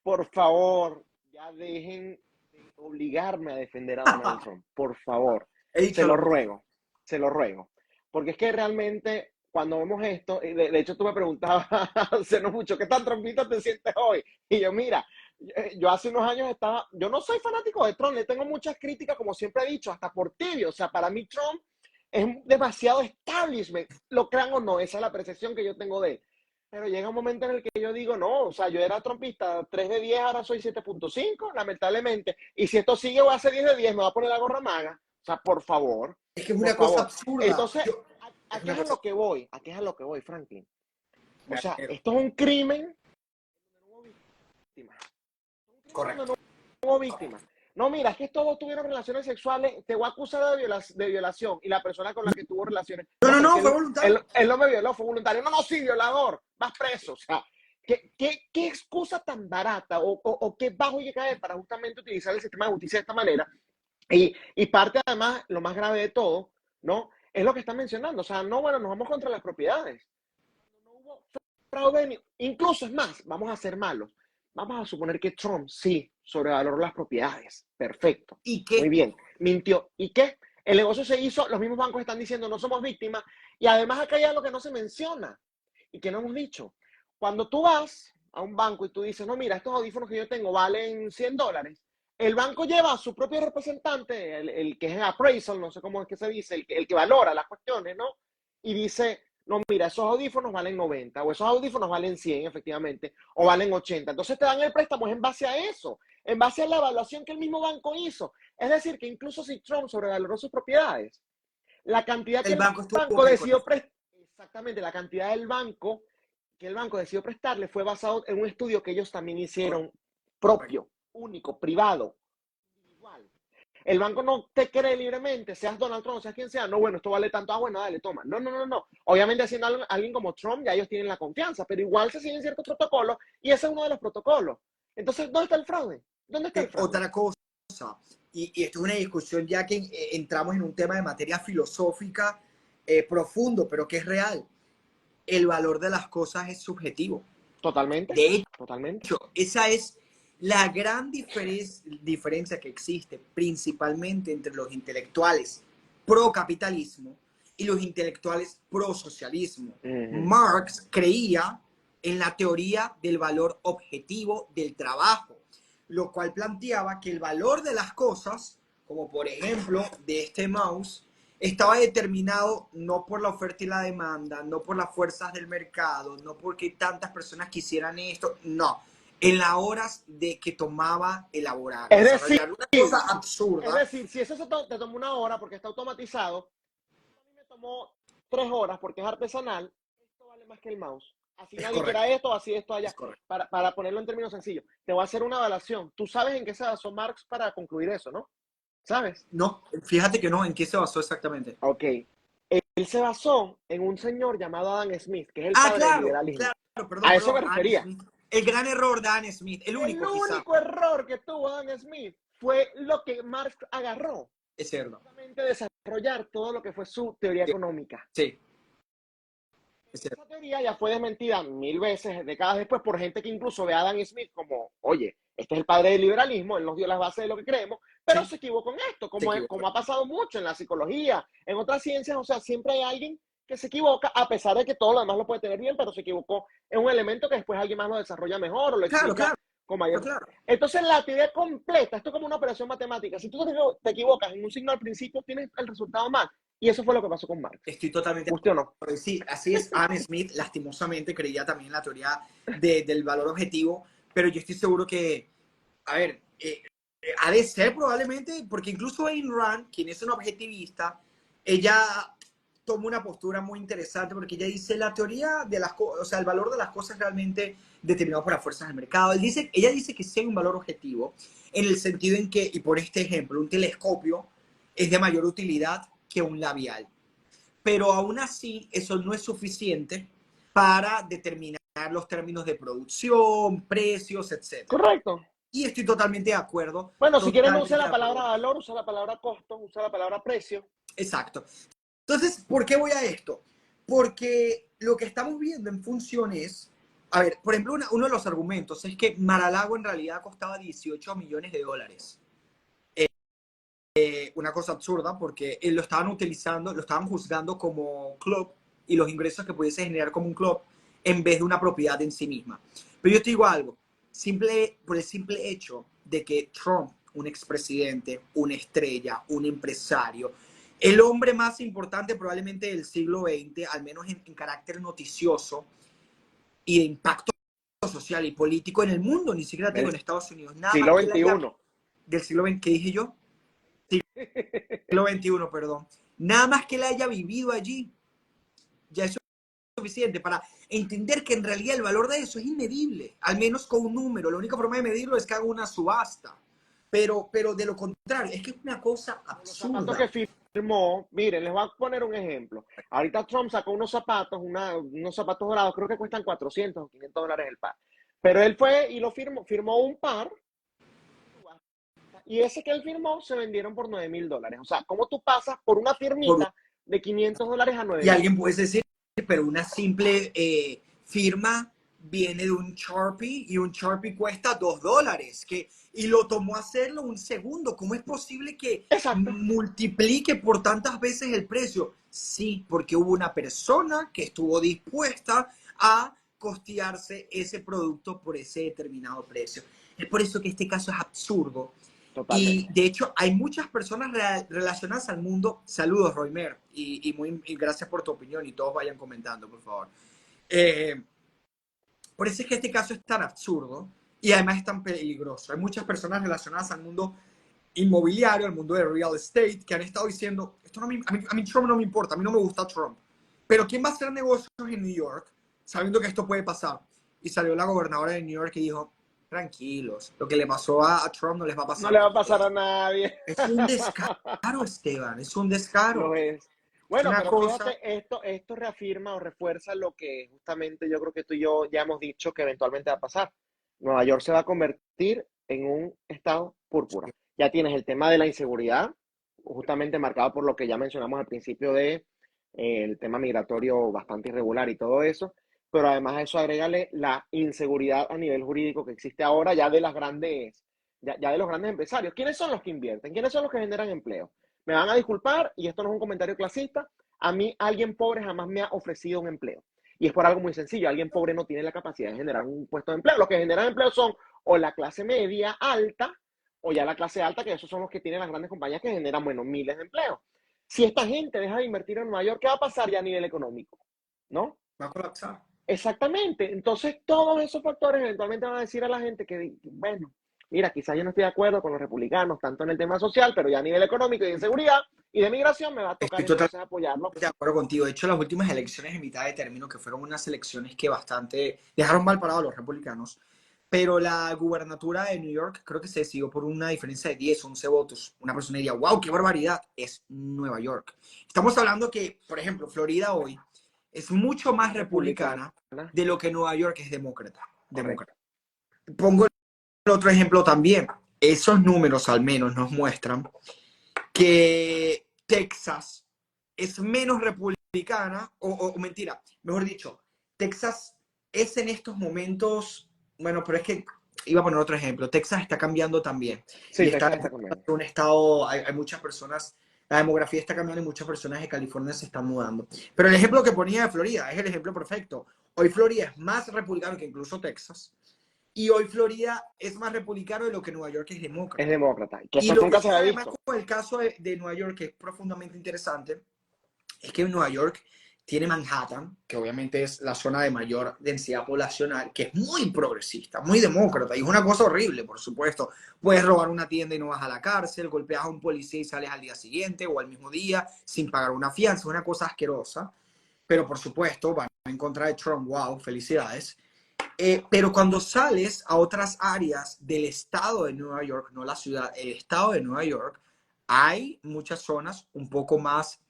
Por favor, ya dejen de obligarme a defender a Donald Trump. Por favor, He se dicho lo lo mismo. ruego, se lo ruego. Porque es que realmente cuando vemos esto, y de hecho tú me preguntabas hace no mucho, ¿qué tan trompista te sientes hoy? Y yo, mira, yo hace unos años estaba, yo no soy fanático de Trump, le tengo muchas críticas, como siempre he dicho, hasta por tibio. O sea, para mí Trump es demasiado establishment, lo crean o no, esa es la percepción que yo tengo de él. Pero llega un momento en el que yo digo, no, o sea, yo era trompista 3 de 10, ahora soy 7.5, lamentablemente. Y si esto sigue, voy a ser 10 de 10, me va a poner la gorra maga. O sea, por favor, Es que es por una cosa favor. absurda. Entonces, Es aquí es una a cosa. lo que voy, aquí es a lo que voy, Franklin. O Me sea, alegro. esto es un crimen donde no hubo víctimas. Un crimen donde Correcto. no hubo víctimas. No, mira, es que todos tuvieron relaciones sexuales, te voy a acusar de violación y la persona con la que tuvo relaciones. No, No, no, pero es que no, fue voluntario. él no me violó, fue voluntario. No, no, sí, violador, vas preso. O sea, ¿qué excusa tan barata o qué bajo hay que caer para justamente utilizar el sistema de justicia de esta manera? Y parte además, lo más grave de todo, ¿no? Es lo que están mencionando. O sea, no, bueno, nos vamos contra las propiedades. No hubo fraude, incluso es más, vamos a ser malos. Vamos a suponer que Trump sí sobrevaloró las propiedades. Perfecto. ¿Y Muy qué? bien. Mintió. ¿Y qué? El negocio se hizo, los mismos bancos están diciendo no somos víctimas. Y además acá hay algo que no se menciona y que no hemos dicho. Cuando tú vas a un banco y tú dices, no, mira, estos audífonos que yo tengo valen $100, el banco lleva a su propio representante, el que es appraisal, no sé cómo es que se dice, el que valora las cuestiones, ¿no? Y dice, no, mira, esos audífonos valen 90 o esos audífonos valen 100 efectivamente, o valen 80. Entonces te dan el préstamo en base a eso, en base a la evaluación que el mismo banco hizo. Es decir, que incluso si Trump sobrevaloró sus propiedades, la cantidad que El el banco estuvo banco bien con decidió eso. prestar, exactamente, la cantidad del banco que el banco decidió prestarle fue basado en un estudio que ellos también hicieron Correcto. propio, único, privado, individual. El banco no te cree libremente, seas Donald Trump, seas quien sea, no, bueno, esto vale tanto, bueno, dale, toma. No, no, no, no. Obviamente, siendo alguien como Trump, ya ellos tienen la confianza, pero igual se siguen ciertos protocolos y ese es uno de los protocolos. Entonces, ¿dónde está el fraude? ¿Dónde está el fraude? Otra cosa, y esto es una discusión ya que entramos en un tema de materia filosófica profundo, pero que es real. El valor de las cosas es subjetivo. Totalmente, De totalmente. hecho, esa es la gran diferencia que existe principalmente entre los intelectuales pro capitalismo y los intelectuales pro socialismo. Uh -huh. Marx creía en la teoría del valor objetivo del trabajo, lo cual planteaba que el valor de las cosas, como por ejemplo de este mouse, estaba determinado no por la oferta y la demanda, no por las fuerzas del mercado, no porque tantas personas quisieran esto, no, en las horas de que tomaba elaborar, Es decir, desarrollar una cosa absurda. si eso te tomó una hora porque está automatizado, a mí me tomó 3 horas porque es artesanal, esto vale más que el mouse. Así Es nadie quiera correcto, esto, así esto allá. es correcto. Para ponerlo en términos sencillos, te voy a hacer una evaluación. Tú sabes en qué se basó Marx para concluir eso, ¿no? ¿Sabes? No, fíjate que no, ¿en qué se basó exactamente? Ok. Él se basó en un señor llamado Adam Smith, que es el Ah, padre del claro, liberalismo. claro, perdón, A eso me perdón, Anne refería. Smith. El gran error de Anne Smith, el El único quizá, único error que tuvo Adam Smith fue lo que Marx agarró, es cierto. justamente desarrollar todo lo que fue su teoría Sí, económica. sí, es cierto. Esa teoría ya fue desmentida 1000 veces, décadas después, por gente que incluso ve a Adam Smith como, oye, este es el padre del liberalismo, él nos dio las bases de lo que creemos, pero Sí, se equivocó en esto, se equivocó. como ha pasado mucho en la psicología, en otras ciencias, o sea, siempre hay alguien que se equivoca, a pesar de que todo lo demás lo puede tener bien, pero se equivocó en un elemento que después alguien más lo desarrolla mejor o lo Claro, explica claro, con mayor. claro. Entonces, la teoría completa, esto es como una operación matemática. Si tú te equivocas en un signo al principio, tienes el resultado mal. Y eso fue lo que pasó con Marx. Estoy totalmente de ¿Guste o no? acuerdo. Sí, así es. Adam Smith, lastimosamente, creía también en la teoría del valor objetivo, pero yo estoy seguro que, a ver, ha de ser probablemente, porque incluso Ayn Rand, quien es una objetivista, ella toma una postura muy interesante porque ella dice la teoría de las cosas, o sea, el valor de las cosas realmente determinado por las fuerzas del mercado. Ella dice que sí hay un valor objetivo en el sentido en que, y por este ejemplo, un telescopio es de mayor utilidad que un labial, pero aún así eso no es suficiente para determinar los términos de producción, precios, etcétera. Correcto. Y estoy totalmente de acuerdo, Bueno, si quieres no usa totalmente de la acuerdo palabra contigo. valor, usa la palabra costo, usa la palabra precio. Exacto. Entonces, ¿por qué voy a esto? Porque lo que estamos viendo en función es, a ver, por ejemplo, uno de los argumentos es que Mar-a-Lago en realidad costaba 18 millones de dólares. Una cosa absurda porque lo estaban utilizando, lo estaban juzgando como club y los ingresos que pudiese generar como un club en vez de una propiedad en sí misma. Pero yo te digo algo, por el simple hecho de que Trump, un expresidente, una estrella, un empresario, el hombre más importante probablemente del siglo XX, al menos en carácter noticioso y de impacto social y político en el mundo, ni siquiera te digo Del en Estados Unidos, nada más siglo que él haya XXI. del siglo XX, ¿qué dije yo? Siglo XXI, perdón. Nada más que él haya vivido allí, ya es suficiente para entender que en realidad el valor de eso es inmedible, al menos con un número. La única forma de medirlo es que haga una subasta. Pero de lo contrario, es que es una cosa Los zapatos que absurda. firmó, miren, les voy a poner un ejemplo. Ahorita Trump sacó unos zapatos, unos zapatos dorados, creo que cuestan 400 o $500 el par. Pero él fue y lo firmó un par, y ese que él firmó se vendieron por $9000. O sea, ¿cómo tú pasas por una Por, firmita de $500 a nueve y mil? alguien puede decir, pero una simple firma viene de un Sharpie y un Sharpie cuesta $2. Y lo tomó hacerlo un segundo. ¿Cómo es posible que Exacto. multiplique por tantas veces el precio? Sí, porque hubo una persona que estuvo dispuesta a costearse ese producto por ese determinado precio. Es por eso que este caso es absurdo. Y Totalmente. de hecho, hay muchas personas relacionadas al mundo. Saludos, Roymer, y gracias por tu opinión. Y todos vayan comentando, por favor. Eh, por eso es que este caso es tan absurdo y además es tan peligroso. Hay muchas personas relacionadas al mundo inmobiliario, al mundo de real estate, que han estado diciendo: esto no a mí Trump no me importa, a mí no me gusta Trump. Pero ¿quién va a hacer negocios en New York sabiendo que esto puede pasar? Y salió la gobernadora de New York y dijo: tranquilos, lo que le pasó a Trump no les va a No pasar le a va a pasar a ustedes. nadie. Es un descaro, Esteban, es un descaro. Lo es. Es Bueno, una pero cosa, fíjate, esto reafirma o refuerza lo que justamente yo creo que tú y yo ya hemos dicho que eventualmente va a pasar. Nueva York se va a convertir en un estado púrpura. Ya tienes el tema de la inseguridad, justamente marcado por lo que ya mencionamos al principio de el tema migratorio bastante irregular y todo eso, pero además a eso agrégale la inseguridad a nivel jurídico que existe ahora ya de las grandes, ya de los grandes empresarios. ¿Quiénes son los que invierten? ¿Quiénes son los que generan empleo? Me van a disculpar, y esto no es un comentario clasista, a mí alguien pobre jamás me ha ofrecido un empleo. Y es por algo muy sencillo, alguien pobre no tiene la capacidad de generar un puesto de empleo. Los que generan empleo son o la clase media alta o ya la clase alta, que esos son los que tienen las grandes compañías que generan, bueno, miles de empleos. Si esta gente deja de invertir en Nueva York, ¿qué va a pasar ya a nivel económico? ¿No? va a colapsar. Exactamente. Entonces, todos esos factores eventualmente van a decir a la gente que, bueno, mira, quizás yo no estoy de acuerdo con los republicanos, tanto en el tema social, pero ya a nivel económico y de inseguridad, Y de migración me va a tocar Estoy entonces apoyarlo. de acuerdo contigo. De hecho, las últimas elecciones en mitad de término, que fueron unas elecciones que bastante dejaron mal parados a los republicanos, pero la gubernatura de New York creo que se decidió por una diferencia de 10, 11 votos. Una persona diría, wow, qué barbaridad. Es Nueva York. Estamos hablando que, por ejemplo, Florida hoy es mucho más Republicana, republicana de lo que Nueva York es demócrata. correcto. Pongo el otro ejemplo también. Esos números al menos nos muestran que Texas es menos republicana, o mentira, mejor dicho, Texas es en estos momentos, bueno, pero es que iba a poner otro ejemplo, Texas está cambiando también y Sí, está Texas está comiendo. un estado, hay muchas personas, la demografía está cambiando y muchas personas de California se están mudando. Pero el ejemplo que ponía de Florida es el ejemplo perfecto. Hoy Florida es más republicano que incluso Texas y hoy Florida es más republicano de lo que Nueva York es Es demócrata. demócrata, que Y eso lo que nunca se sucede había además visto. con el caso de Nueva York, que es profundamente interesante, es que Nueva York tiene Manhattan, que obviamente es la zona de mayor densidad poblacional, que es muy progresista, muy demócrata, y es una cosa horrible, por supuesto. Puedes robar una tienda y no vas a la cárcel, golpeas a un policía y sales al día siguiente o al mismo día sin pagar una fianza, es una cosa asquerosa. Pero por supuesto, van en contra de Trump, wow, felicidades. Pero cuando sales a otras áreas del estado de Nueva York, no la ciudad, el estado de Nueva York, hay muchas zonas un poco más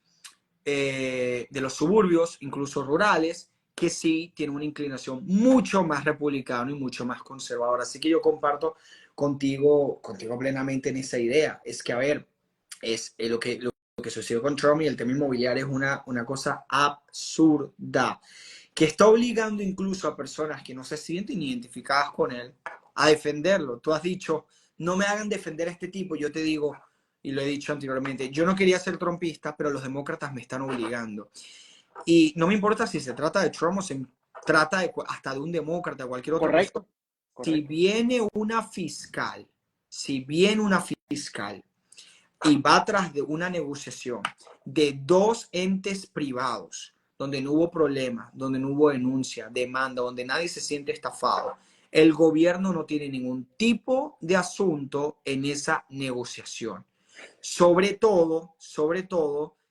de los suburbios, incluso rurales, que sí tienen una inclinación mucho más republicana y mucho más conservadora. Así que yo comparto contigo plenamente en esa idea. Es que, a ver, es lo que sucedió con Trump y el tema inmobiliario es una cosa absurda que está obligando incluso a personas que no se sienten identificadas con él a defenderlo. Tú has dicho, no me hagan defender a este tipo. Yo te digo, y lo he dicho anteriormente, yo no quería ser trompista, pero los demócratas me están obligando. Y no me importa si se trata de Trump o se trata hasta de un demócrata o cualquier otra persona. Correcto, Si correcto. viene una fiscal, si viene una fiscal y va tras de una negociación de dos entes privados, donde no hubo problema, donde no hubo denuncia, demanda, donde nadie se siente estafado, el gobierno no tiene ningún tipo de asunto en esa negociación. Sobre todo,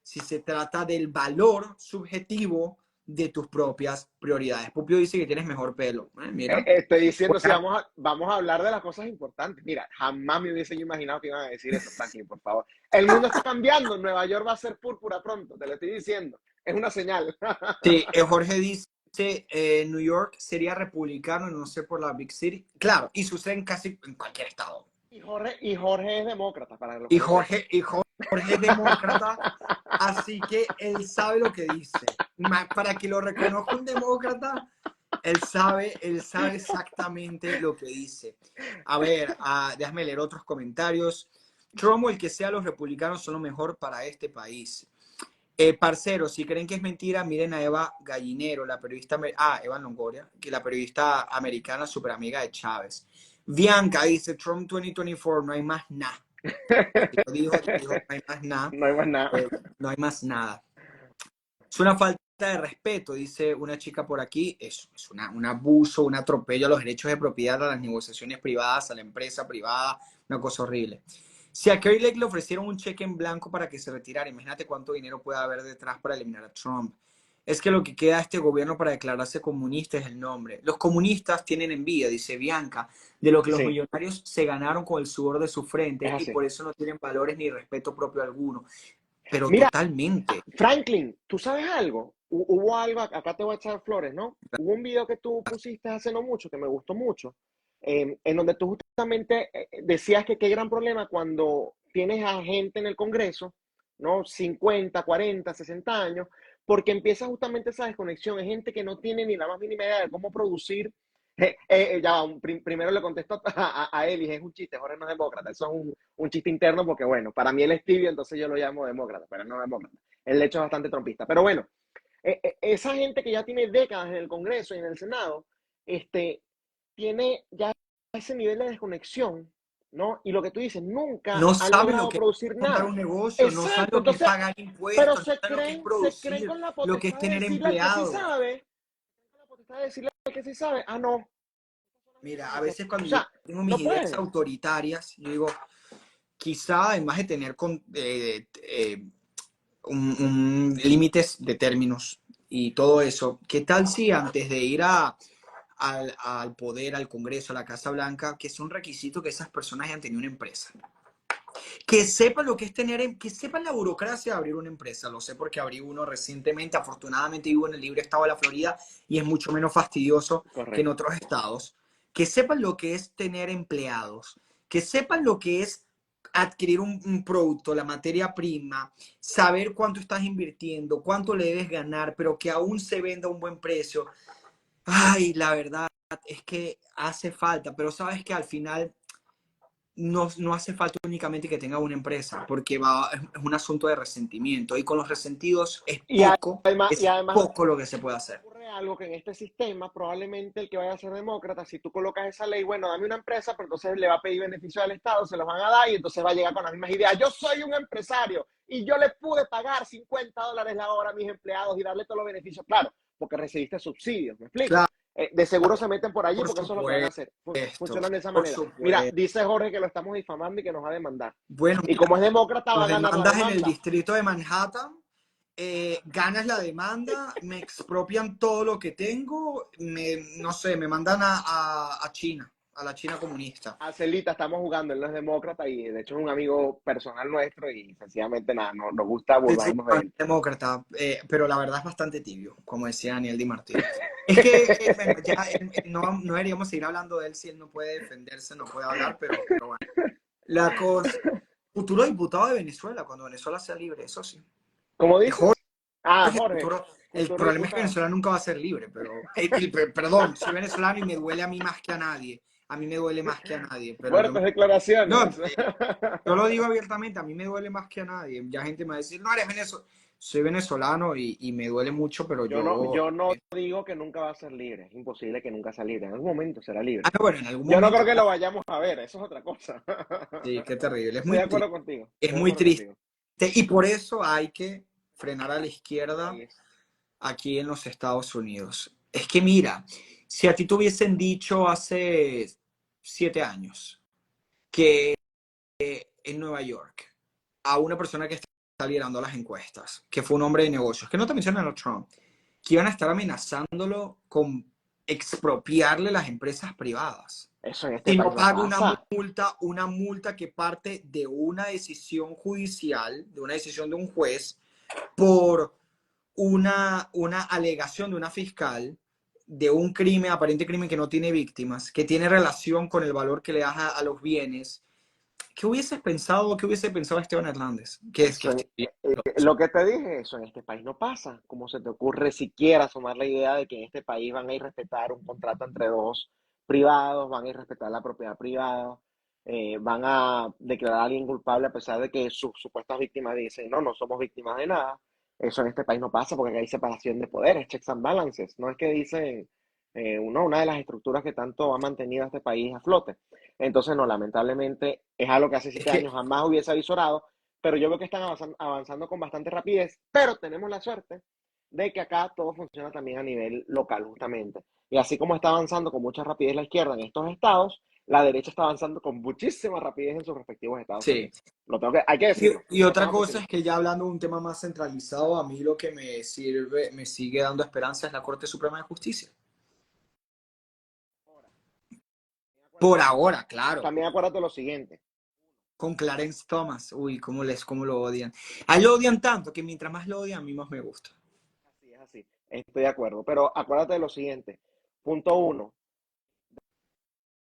si se trata del valor subjetivo de tus propias prioridades. Pupio dice que tienes mejor pelo. Mira, Estoy diciendo, pues, si vamos a hablar de las cosas importantes. Mira, jamás me hubiese yo imaginado que iban a decir eso, Franklin, por favor. El mundo está cambiando, Nueva York va a ser púrpura pronto, te lo estoy diciendo. Es una señal. sí, Jorge dice, New York sería republicano, no sé por la Big City. Claro, y sucede en casi en cualquier estado. Y Jorge es demócrata, para los Y que no sepan. Jorge es demócrata, así que él sabe lo que dice. Para que lo reconozca un demócrata, él sabe exactamente lo que dice. A ver, déjame leer otros comentarios. Trump o el que sea, los republicanos son lo mejor para este país. Parceros, si creen que es mentira, miren a Eva Gallinero, la periodista, Eva Longoria, que la periodista americana super amiga de Chávez. Bianca dice, Trump 2024, no hay más nada. Dijo, no hay más nada, No hay más nada. no hay más nada. Es una falta de respeto, dice una chica por aquí, es un abuso, un atropello a los derechos de propiedad, a las negociaciones privadas, a la empresa privada, una cosa horrible. Si a Kerry Lake le ofrecieron un cheque en blanco para que se retirara, imagínate cuánto dinero puede haber detrás para eliminar a Trump. Es que lo que queda a este gobierno para declararse comunista es el nombre. Los comunistas tienen envidia, dice Bianca, de lo que los Sí, millonarios se ganaron con el sudor de su es frente y así. por eso no tienen valores ni respeto propio alguno. Pero Mira, totalmente. Franklin, ¿tú sabes algo? Hubo algo, acá te voy a echar flores, ¿no? Hubo un video que tú pusiste hace no mucho, que me gustó mucho, en donde tú justamente decías que qué gran problema cuando tienes a gente en el Congreso, ¿no? 50, 40, 60 años, porque empieza justamente esa desconexión. Es gente que no tiene ni la más mínima idea de cómo producir. Primero le contesto a él y es un chiste, Jorge no es demócrata, eso es un chiste interno porque, bueno, para mí él es tibio, entonces yo lo llamo demócrata, pero él no es demócrata. El hecho es bastante trompista. Pero bueno, esa gente que ya tiene décadas en el Congreso y en el Senado, tiene ya ese nivel de desconexión, ¿no? Y lo que tú dices, nunca No han saben lo logrado que es producir montar nada. un negocio, no saben Exacto, lo que es entonces, pagar pero impuestos, no saben lo que es se creen producir, con la lo que es potestad de tener decirle al que sí empleados. sabe, con la potestad de decirle al que sí sabe, ah, no, Mira, a mecánicos. veces O cuando yo sea, tengo mis no ideas pueden. autoritarias, yo digo, quizá además de tener límites de términos y todo eso. ¿Qué tal si antes de ir al poder, al Congreso, a la Casa Blanca, que es un requisito que esas personas hayan tenido una empresa? Que sepan lo que es que sepan la burocracia de abrir una empresa. Lo sé porque abrí uno recientemente. Afortunadamente vivo en el libre estado de la Florida y es mucho menos fastidioso que en Correcto. otros estados. Que sepan lo que es tener empleados. Que sepan lo que es adquirir un producto, la materia prima, saber cuánto estás invirtiendo, cuánto le debes ganar, pero que aún se venda a un buen precio. Ay, la verdad es que hace falta, pero sabes que al final no hace falta únicamente que tenga una empresa, porque es un asunto de resentimiento. Y con los resentidos Y y es además poco lo que se puede hacer. ocurre algo que en este sistema probablemente el que vaya a ser demócrata, si tú colocas esa ley, bueno, dame una empresa, pero entonces le va a pedir beneficios al Estado, se los van a dar y entonces va a llegar con las mismas ideas. Yo soy un empresario y yo le pude pagar $50 la hora a mis empleados y darle todos los beneficios, claro, porque recibiste subsidios, ¿me explico? Claro, De seguro se meten por allí por porque eso es lo que van a supuesto, hacer. Funcionan de esa por manera. Mira, supuesto. dice Jorge que lo estamos difamando y que nos va a demandar. Bueno, Y mira, como es demócrata, va los a ganar la demandas en el demanda. distrito de Manhattan, ganas la demanda, me expropian todo lo que tengo, no sé, me mandan a China, a la China comunista. A Celita estamos jugando, él no es demócrata y de hecho es un amigo personal nuestro y sencillamente nada, no, nos gusta Sí, sí, burlarnos de él. demócrata, pero la verdad es bastante tibio, como decía Daniel Di Martínez. Es que, bueno, ya no deberíamos seguir hablando de él si él no puede defenderse, no puede hablar, pero bueno. La cosa, futuro diputado de Venezuela, cuando Venezuela sea libre, eso sí. ¿Cómo Jorge dices? Ah, es el Jorge, futuro. El futuro problema es que diputado. Venezuela nunca va a ser libre, pero, perdón, soy venezolano y me duele a mí más que a nadie. A mí me duele más que a nadie, pero yo me... Fuertes No, declaraciones. yo lo digo abiertamente, a mí me duele más que a nadie. Ya gente me va a decir, no eres venezolano. Soy venezolano y me duele mucho, pero yo... Yo no digo que nunca va a ser libre, es imposible que nunca sea libre, en algún momento será libre. No, bueno, en algún Yo no momento, creo que claro, lo vayamos a ver, eso es otra cosa. sí, qué terrible. Estoy de acuerdo contigo, Es estoy de muy acuerdo triste. contigo. Y por eso hay que frenar a la izquierda Ahí es. aquí en los Estados Unidos. Es que mira, si a ti te hubiesen dicho hace 7 años que en Nueva York a una persona que está liderando las encuestas, que fue un hombre de negocios, que no te mencionan a Trump, que iban a estar amenazándolo con expropiarle las empresas privadas. Eso en este Si país no no paga pasa. una multa que parte de una decisión judicial, de una decisión de un juez, por una alegación de una fiscal de un crimen, aparente crimen que no tiene víctimas, que tiene relación con el valor que le das a los bienes. Qué hubiese pensado Esteban Hernández? Que es que Eso este... lo que te dije, eso en este país no pasa. ¿Cómo se te ocurre siquiera asomar la idea de que en este país van a ir a respetar un contrato entre dos privados, van a ir a respetar la propiedad privada, van a declarar a alguien culpable a pesar de que sus supuestas víctimas dicen, no, no somos víctimas de nada? Eso en este país no pasa porque acá hay separación de poderes, checks and balances. No es que dicen, una de las estructuras que tanto ha mantenido a este país a flote. Entonces, no, lamentablemente es algo que hace Es siete que, años jamás hubiese avisorado, pero yo veo que están avanzando con bastante rapidez, pero tenemos la suerte de que acá todo funciona también a nivel local, justamente. Y así como está avanzando con mucha rapidez la izquierda en estos estados, la derecha está avanzando con muchísima rapidez en sus respectivos estados sí. también. Hay que decirlo, Y no otra tengo que cosa decirlo. es que ya hablando de un tema más centralizado, a mí lo que me sigue dando esperanza es la Corte Suprema de Justicia. Ahora, Por ahora, claro. también acuérdate lo siguiente. Con Clarence Thomas. Uy, cómo lo odian. A él lo odian tanto que mientras más lo odian, a mí más me gusta. Así es así, estoy de acuerdo, pero acuérdate de lo siguiente. Punto uno,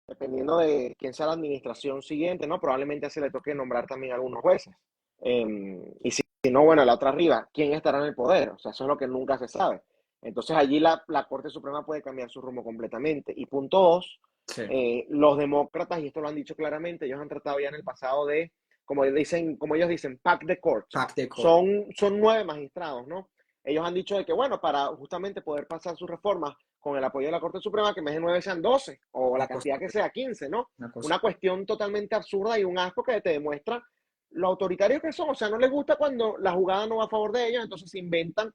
dependiendo de quién sea la administración siguiente, ¿no? Probablemente se le toque nombrar también a algunos jueces. Y si no, bueno, la otra arriba, ¿quién estará en el poder? O sea, eso es lo que nunca se sabe. Entonces allí la Corte Suprema puede cambiar su rumbo completamente. Y punto dos, Sí. los demócratas, y esto lo han dicho claramente, ellos han tratado ya en el pasado de, como ellos dicen, pack the courts. Pack the court. Son 9 magistrados, ¿no? Ellos han dicho de que, bueno, para justamente poder pasar sus reformas con el apoyo de la Corte Suprema, que en vez de 9 sean 12 o la Una cosa, cantidad que sea 15, ¿no? una cosa. Una cuestión totalmente absurda y un asco que te demuestra lo autoritarios que son. O sea, no les gusta cuando la jugada no va a favor de ellos, entonces se inventan,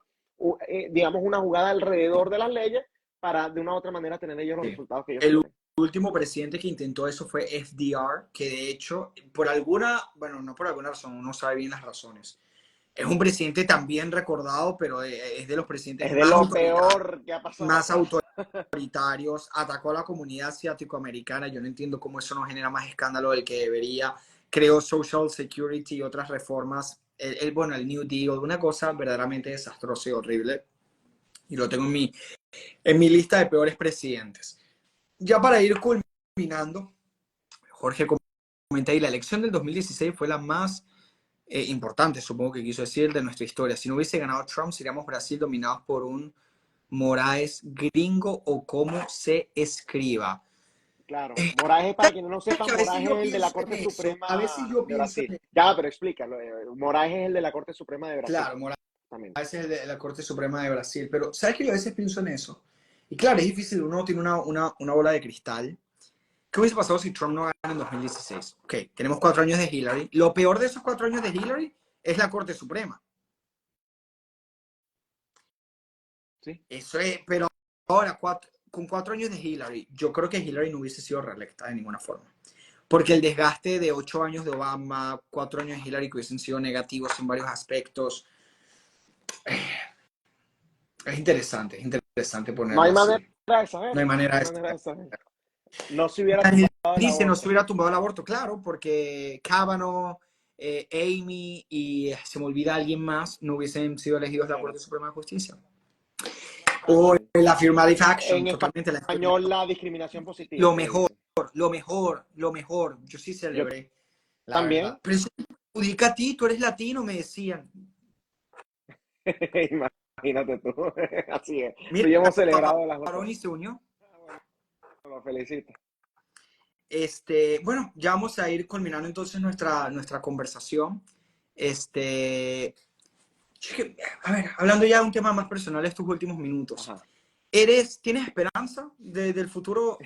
digamos, una jugada alrededor de las leyes para de una u otra manera tener ellos los Sí. resultados que ellos El quieren. último presidente que intentó eso fue FDR, que de hecho, por alguna, bueno, no por alguna razón, uno sabe bien las razones. es un presidente también recordado, pero es de los presidentes Es de lo peor que ha pasado más acá. autoritarios. Atacó a la comunidad asiático-americana. Yo no entiendo cómo eso no genera más escándalo del que debería. Creó Social Security y otras reformas. Bueno, el New Deal, una cosa verdaderamente desastrosa y horrible. Y lo tengo en mi lista de peores presidentes. Ya para ir culminando, Jorge comenta ahí, la elección del 2016 fue la más importante, supongo que quiso decir, de nuestra historia. Si no hubiese ganado Trump, seríamos Brasil dominados por un Moraes gringo o como se escriba. Claro, Moraes, para quienes no Es que sepan, a veces Moraes yo es el de la pienso Corte en eso, a veces Suprema yo de pienso Brasil. en, Ya, pero explícalo. Moraes es el de la Corte Suprema de Brasil. claro, Moraes Exactamente. es el de la Corte Suprema de Brasil, pero ¿sabes que yo a veces pienso en eso? Y claro, es difícil, uno tiene una bola de cristal. ¿Qué hubiese pasado si Trump no gana en 2016? Ok, tenemos 4 años de Hillary. Lo peor de esos 4 años de Hillary es la Corte Suprema. Sí. Eso es, pero ahora, con 4 años de Hillary, yo creo que Hillary no hubiese sido reelecta de ninguna forma. Porque el desgaste de 8 años de Obama, 4 años de Hillary que hubiesen sido negativos en varios aspectos, es interesante No hay ponerlo manera así. de No hay saberlo. No manera hay de manera saber. de saberlo. No se hubiera Daniel tumbado el dice, no se aborto. hubiera tumbado el aborto, claro, porque Kavanaugh, Amy y se me olvida alguien más, no hubiesen sido elegidos a la Claro, Corte Suprema de Justicia. O totalmente. el affirmative action, En totalmente la español, la discriminación positiva, lo que le mejor, dicen. lo mejor. Yo sí Yo celebré, la verdad. también. Pero eso te perjudica a ti, tú eres latino, me decían. Imagínate tú. Así es. Tú Mira, y yo hemos celebrado las dos Baroni cosas. se unió. Ah, bueno, lo felicito. Bueno, ya vamos a ir culminando entonces nuestra conversación. Este, a ver, hablando ya de un tema más personal estos últimos minutos. Ajá. ¿Tienes esperanza del futuro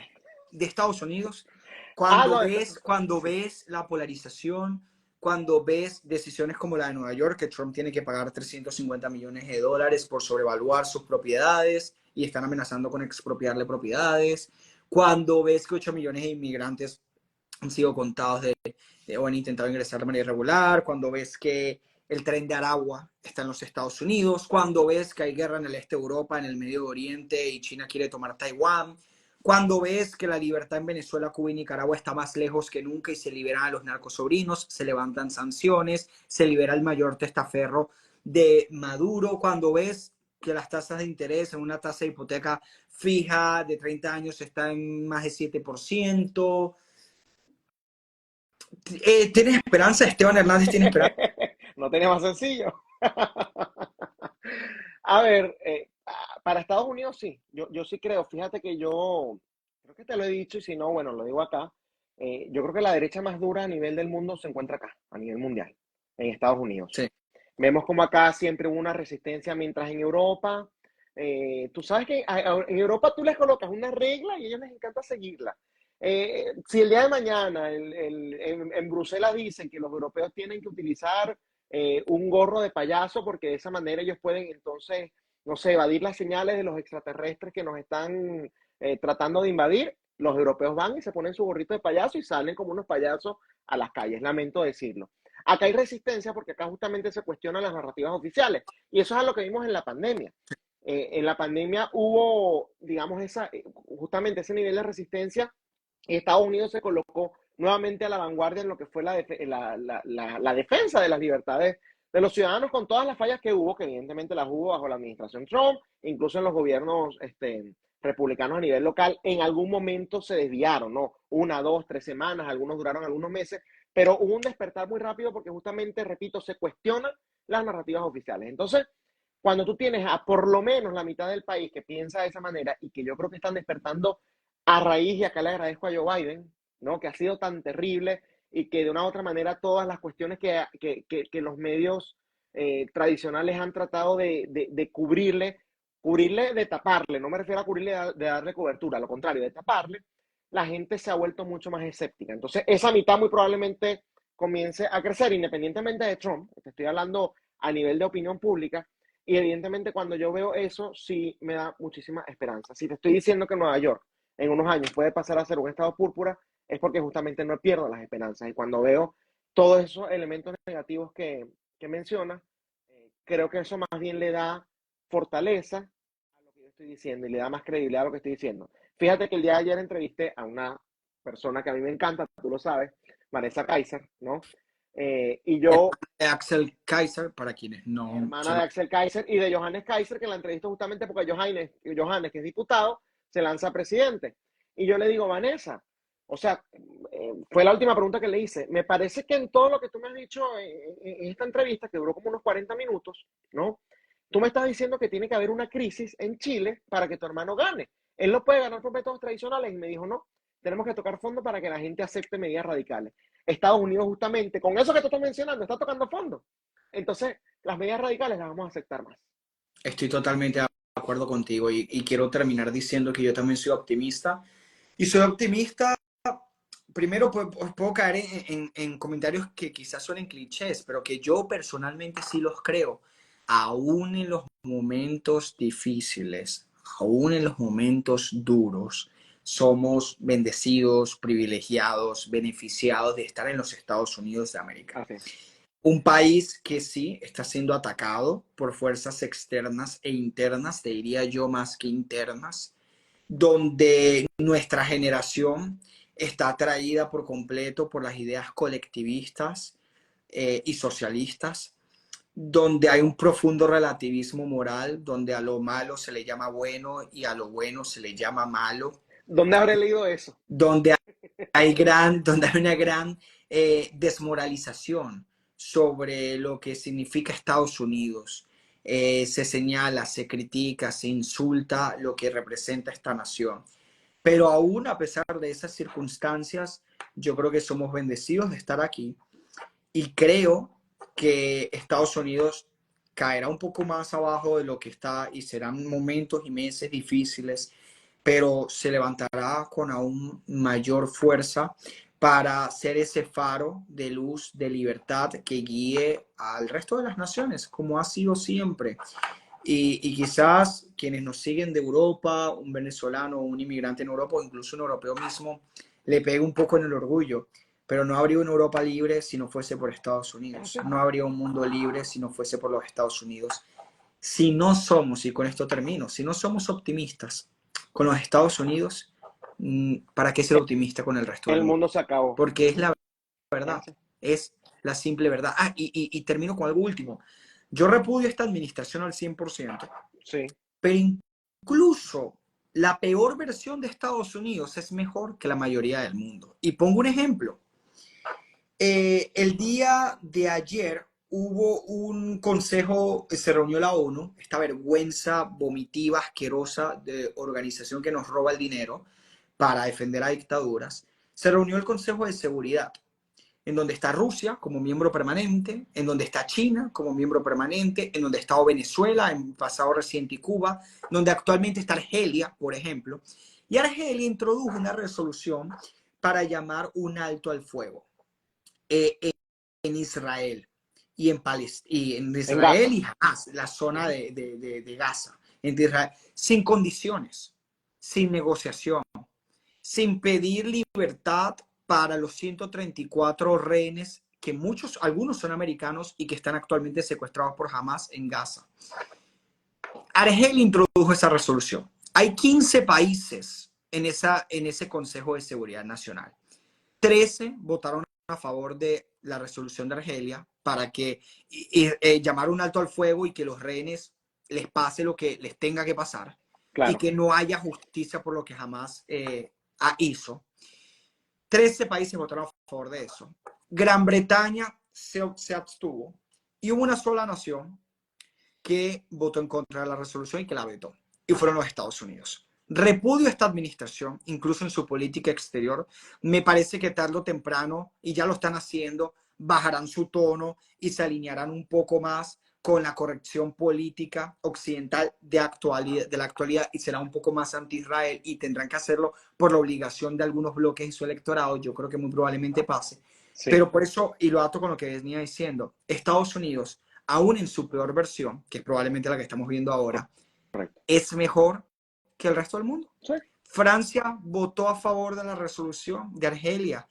de Estados Unidos? Ah, Cuando no, ves, cuando sí. ves la polarización, cuando ves decisiones como la de Nueva York, que Trump tiene que pagar 350 millones de dólares por sobrevaluar sus propiedades y están amenazando con expropiarle propiedades, cuando ves que 8 millones de inmigrantes han sido contados o han intentado ingresar de manera irregular, cuando ves que el tren de Aragua está en los Estados Unidos, cuando ves que hay guerra en el este de Europa, en el Medio Oriente y China quiere tomar Taiwán, cuando ves que la libertad en Venezuela, Cuba y Nicaragua está más lejos que nunca y se liberan a los narcosobrinos, se levantan sanciones, se libera el mayor testaferro de Maduro, cuando ves que las tasas de interés en una tasa de hipoteca fija de 30 años está en más de 7%. ¿Tienes esperanza? Esteban Hernández tiene esperanza. No tiene más sencillo. A ver, para Estados Unidos sí, yo sí creo. Fíjate que yo creo que te lo he dicho y si no, bueno, lo digo acá. Yo creo que la derecha más dura a nivel del mundo se encuentra acá, a nivel mundial, en Estados Unidos. Sí. Vemos como acá siempre hubo una resistencia, mientras en Europa, tú sabes que en Europa tú les colocas una regla y a ellos les encanta seguirla. Si el día de mañana en Bruselas dicen que los europeos tienen que utilizar un gorro de payaso porque de esa manera ellos pueden entonces, no sé, evadir las señales de los extraterrestres que nos están tratando de invadir, los europeos van y se ponen su gorrito de payaso y salen como unos payasos a las calles, lamento decirlo. Acá hay resistencia porque acá justamente se cuestionan las narrativas oficiales y eso es a lo que vimos en la pandemia. En la pandemia hubo, digamos, justamente ese nivel de resistencia y Estados Unidos se colocó nuevamente a la vanguardia en lo que fue la defensa de las libertades de los ciudadanos con todas las fallas que hubo, que evidentemente las hubo bajo la administración Trump, incluso en los gobiernos republicanos a nivel local, en algún momento se desviaron, ¿no? 1, 2, 3 semanas, algunos duraron algunos meses, pero hubo un despertar muy rápido porque justamente, repito, se cuestionan las narrativas oficiales. Entonces, cuando tú tienes a por lo menos la mitad del país que piensa de esa manera y que yo creo que están despertando a raíz, y acá le agradezco a Joe Biden, ¿no? Que ha sido tan terrible y que de una u otra manera todas las cuestiones que los medios tradicionales han tratado de cubrirle, de taparle, no me refiero a cubrirle de darle cobertura, a lo contrario, de taparle, la gente se ha vuelto mucho más escéptica. Entonces, esa mitad muy probablemente comience a crecer, independientemente de Trump, te estoy hablando a nivel de opinión pública, y evidentemente cuando yo veo eso, sí me da muchísima esperanza. Si te estoy diciendo que Nueva York en unos años puede pasar a ser un estado púrpura, es porque justamente no pierdo las esperanzas. Y cuando veo todos esos elementos negativos que menciona, creo que eso más bien le da fortaleza a lo que yo estoy diciendo y le da más credibilidad a lo que estoy diciendo. Fíjate que el día de ayer entrevisté a una persona que a mí me encanta, tú lo sabes, Vanessa Kaiser, ¿no? Y yo, Hermana de Axel Kaiser, para quienes no hermana se de lo... Axel Kaiser y de Johannes Kaiser, que la entrevisto justamente porque Johannes, que es diputado, se lanza a presidente. Y yo le digo, Vanessa, o sea, fue la última pregunta que le hice. Me parece que en todo lo que tú me has dicho en esta entrevista, que duró como unos 40 minutos, ¿no? Tú me estás diciendo que tiene que haber una crisis en Chile para que tu hermano gane. Él no puede ganar por métodos tradicionales. Y me dijo, no, tenemos que tocar fondo para que la gente acepte medidas radicales. Estados Unidos justamente, con eso que tú estás mencionando, está tocando fondo. Entonces, las medidas radicales las vamos a aceptar más. Estoy totalmente de acuerdo contigo y quiero terminar diciendo que yo también soy optimista. Y soy optimista, primero puedo caer en comentarios que quizás suenen clichés, pero que yo personalmente sí los creo. Aún en los momentos difíciles, aún en los momentos duros, somos bendecidos, privilegiados, beneficiados de estar en los Estados Unidos de América. Así. Un país que sí está siendo atacado por fuerzas externas e internas, te diría yo más que internas, donde nuestra generación está atraída por completo por las ideas colectivistas y socialistas, donde hay un profundo relativismo moral, donde a lo malo se le llama bueno y a lo bueno se le llama malo, ¿Dónde habré leído eso? donde donde hay una gran desmoralización sobre lo que significa Estados Unidos. Se señala, se critica, se insulta lo que representa esta nación. Pero aún a pesar de esas circunstancias, yo creo que somos bendecidos de estar aquí y creo que Estados Unidos caerá un poco más abajo de lo que está y serán momentos y meses difíciles, pero se levantará con aún mayor fuerza para ser ese faro de luz, de libertad que guíe al resto de las naciones, como ha sido siempre. Y quizás quienes nos siguen de Europa, un venezolano, un inmigrante en Europa o incluso un europeo mismo, le pegue un poco en el orgullo. Pero no habría una Europa libre si no fuese por Estados Unidos. No habría un mundo libre si no fuese por los Estados Unidos. Si no somos, y con esto termino, si no somos optimistas con los Estados Unidos, ¿para qué ser optimista con el resto del El mundo? mundo se acabó. Porque es la Es verdad, así. es la simple verdad. Y termino con algo último. Yo repudio esta administración al 100%, Sí. pero incluso la peor versión de Estados Unidos es mejor que la mayoría del mundo. Y pongo un ejemplo. El día de ayer hubo un consejo, se reunió la ONU, esta vergüenza vomitiva, asquerosa de organización que nos roba el dinero para defender a dictaduras. Se reunió el Consejo de Seguridad, en donde está Rusia como miembro permanente, en donde está China como miembro permanente, en donde está Venezuela, en pasado reciente y Cuba, donde actualmente está Argelia, por ejemplo. Y Argelia introdujo una resolución para llamar un alto al fuego eh, en Israel y en En Israel Gaza. y Hamas, la zona Ujú. de Gaza, entre Israel, sin condiciones, sin negociación, sin pedir libertad para los 134 rehenes que muchos, algunos son americanos y que están actualmente secuestrados por Hamas en Gaza. Argelia introdujo esa resolución. Hay 15 países en ese Consejo de Seguridad Nacional. 13 votaron a favor de la resolución de Argelia para que llamar un alto al fuego y que los rehenes les pase lo que les tenga que pasar y Claro. que no haya justicia por lo que jamás hizo. 13 países votaron a favor de eso. Gran Bretaña se abstuvo y hubo una sola nación que votó en contra de la resolución y que la vetó, y fueron los Estados Unidos. Repudio esta administración, incluso en su política exterior. Me parece que tarde o temprano, y ya lo están haciendo, bajarán su tono y se alinearán un poco más con la corrección política occidental de la actualidad y será un poco más anti-Israel y tendrán que hacerlo por la obligación de algunos bloques en su electorado. Yo creo que muy probablemente pase. Sí. Pero por eso, y lo ato con lo que venía diciendo, Estados Unidos aún en su peor versión, que es probablemente la que estamos viendo ahora, Correcto. es mejor que el resto del mundo. Sí. Francia votó a favor de la resolución de Argelia.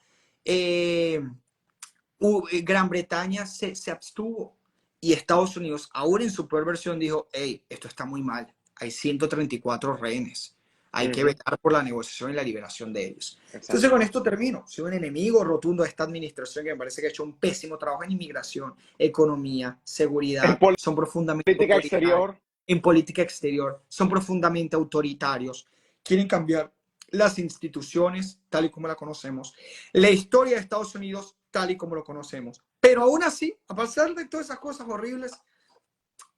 Gran Bretaña se abstuvo. Y Estados Unidos, aún en su peor versión, dijo, hey, esto está muy mal. Hay 134 rehenes. Hay que velar por la negociación y la liberación de ellos. Entonces, con esto termino. Soy un enemigo rotundo de esta administración que me parece que ha hecho un pésimo trabajo en inmigración, economía, En seguridad. Son profundamente política autoritarios. exterior. En política exterior. Son profundamente autoritarios. Quieren cambiar las instituciones tal y como la conocemos. La historia de Estados Unidos tal y como lo conocemos. Pero aún así, a pesar de todas esas cosas horribles,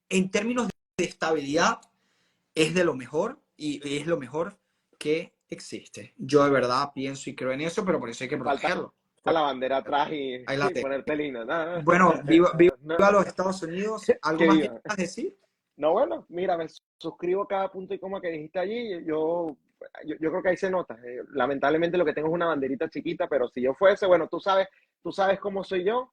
en términos de estabilidad, es de lo mejor y es lo mejor que existe. Yo de verdad pienso y creo en eso, pero por eso hay que Falta protegerlo. la bandera atrás y, Ahí la y tengo. ponerte el himno. No, Bueno, viva, no, viva los Estados Unidos. ¿Algo que más que viva. quieras decir? No, bueno, mira, me suscribo a cada punto y coma que dijiste allí. Yo creo que ahí se nota. Lamentablemente lo que tengo es una banderita chiquita, pero si yo fuese, bueno, tú sabes cómo soy yo.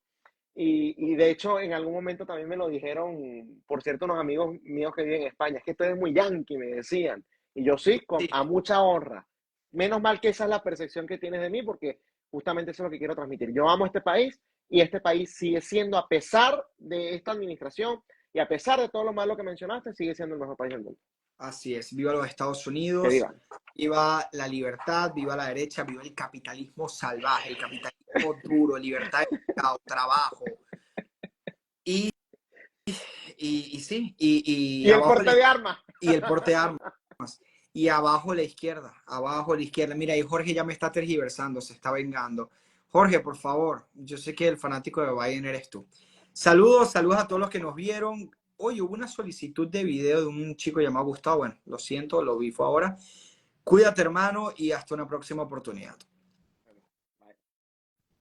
Y de hecho, en algún momento también me lo dijeron, por cierto, unos amigos míos que viven en España, es que tú eres muy yanqui, me decían. Y yo sí, Sí, a mucha honra. Menos mal que esa es la percepción que tienes de mí, porque justamente eso es lo que quiero transmitir. Yo amo este país y este país sigue siendo, a pesar de esta administración y a pesar de todo lo malo que mencionaste, sigue siendo el mejor país del mundo. así es. Viva los Estados Que Unidos. vivan. Viva la libertad, viva la derecha, viva el capitalismo salvaje, el capitalismo duro, libertad de mercado, trabajo. Y, y sí, y Y el abajo porte de armas. y el porte de armas. Y abajo la izquierda. Mira, ahí Jorge ya me está tergiversando, se está vengando. Jorge, por favor, yo sé que el fanático de Biden eres tú. Saludos a todos los que nos vieron. Hoy hubo una solicitud de video de un chico llamado Gustavo. Bueno, lo siento, lo vi fue ahora. Cuídate, hermano, y hasta una próxima oportunidad.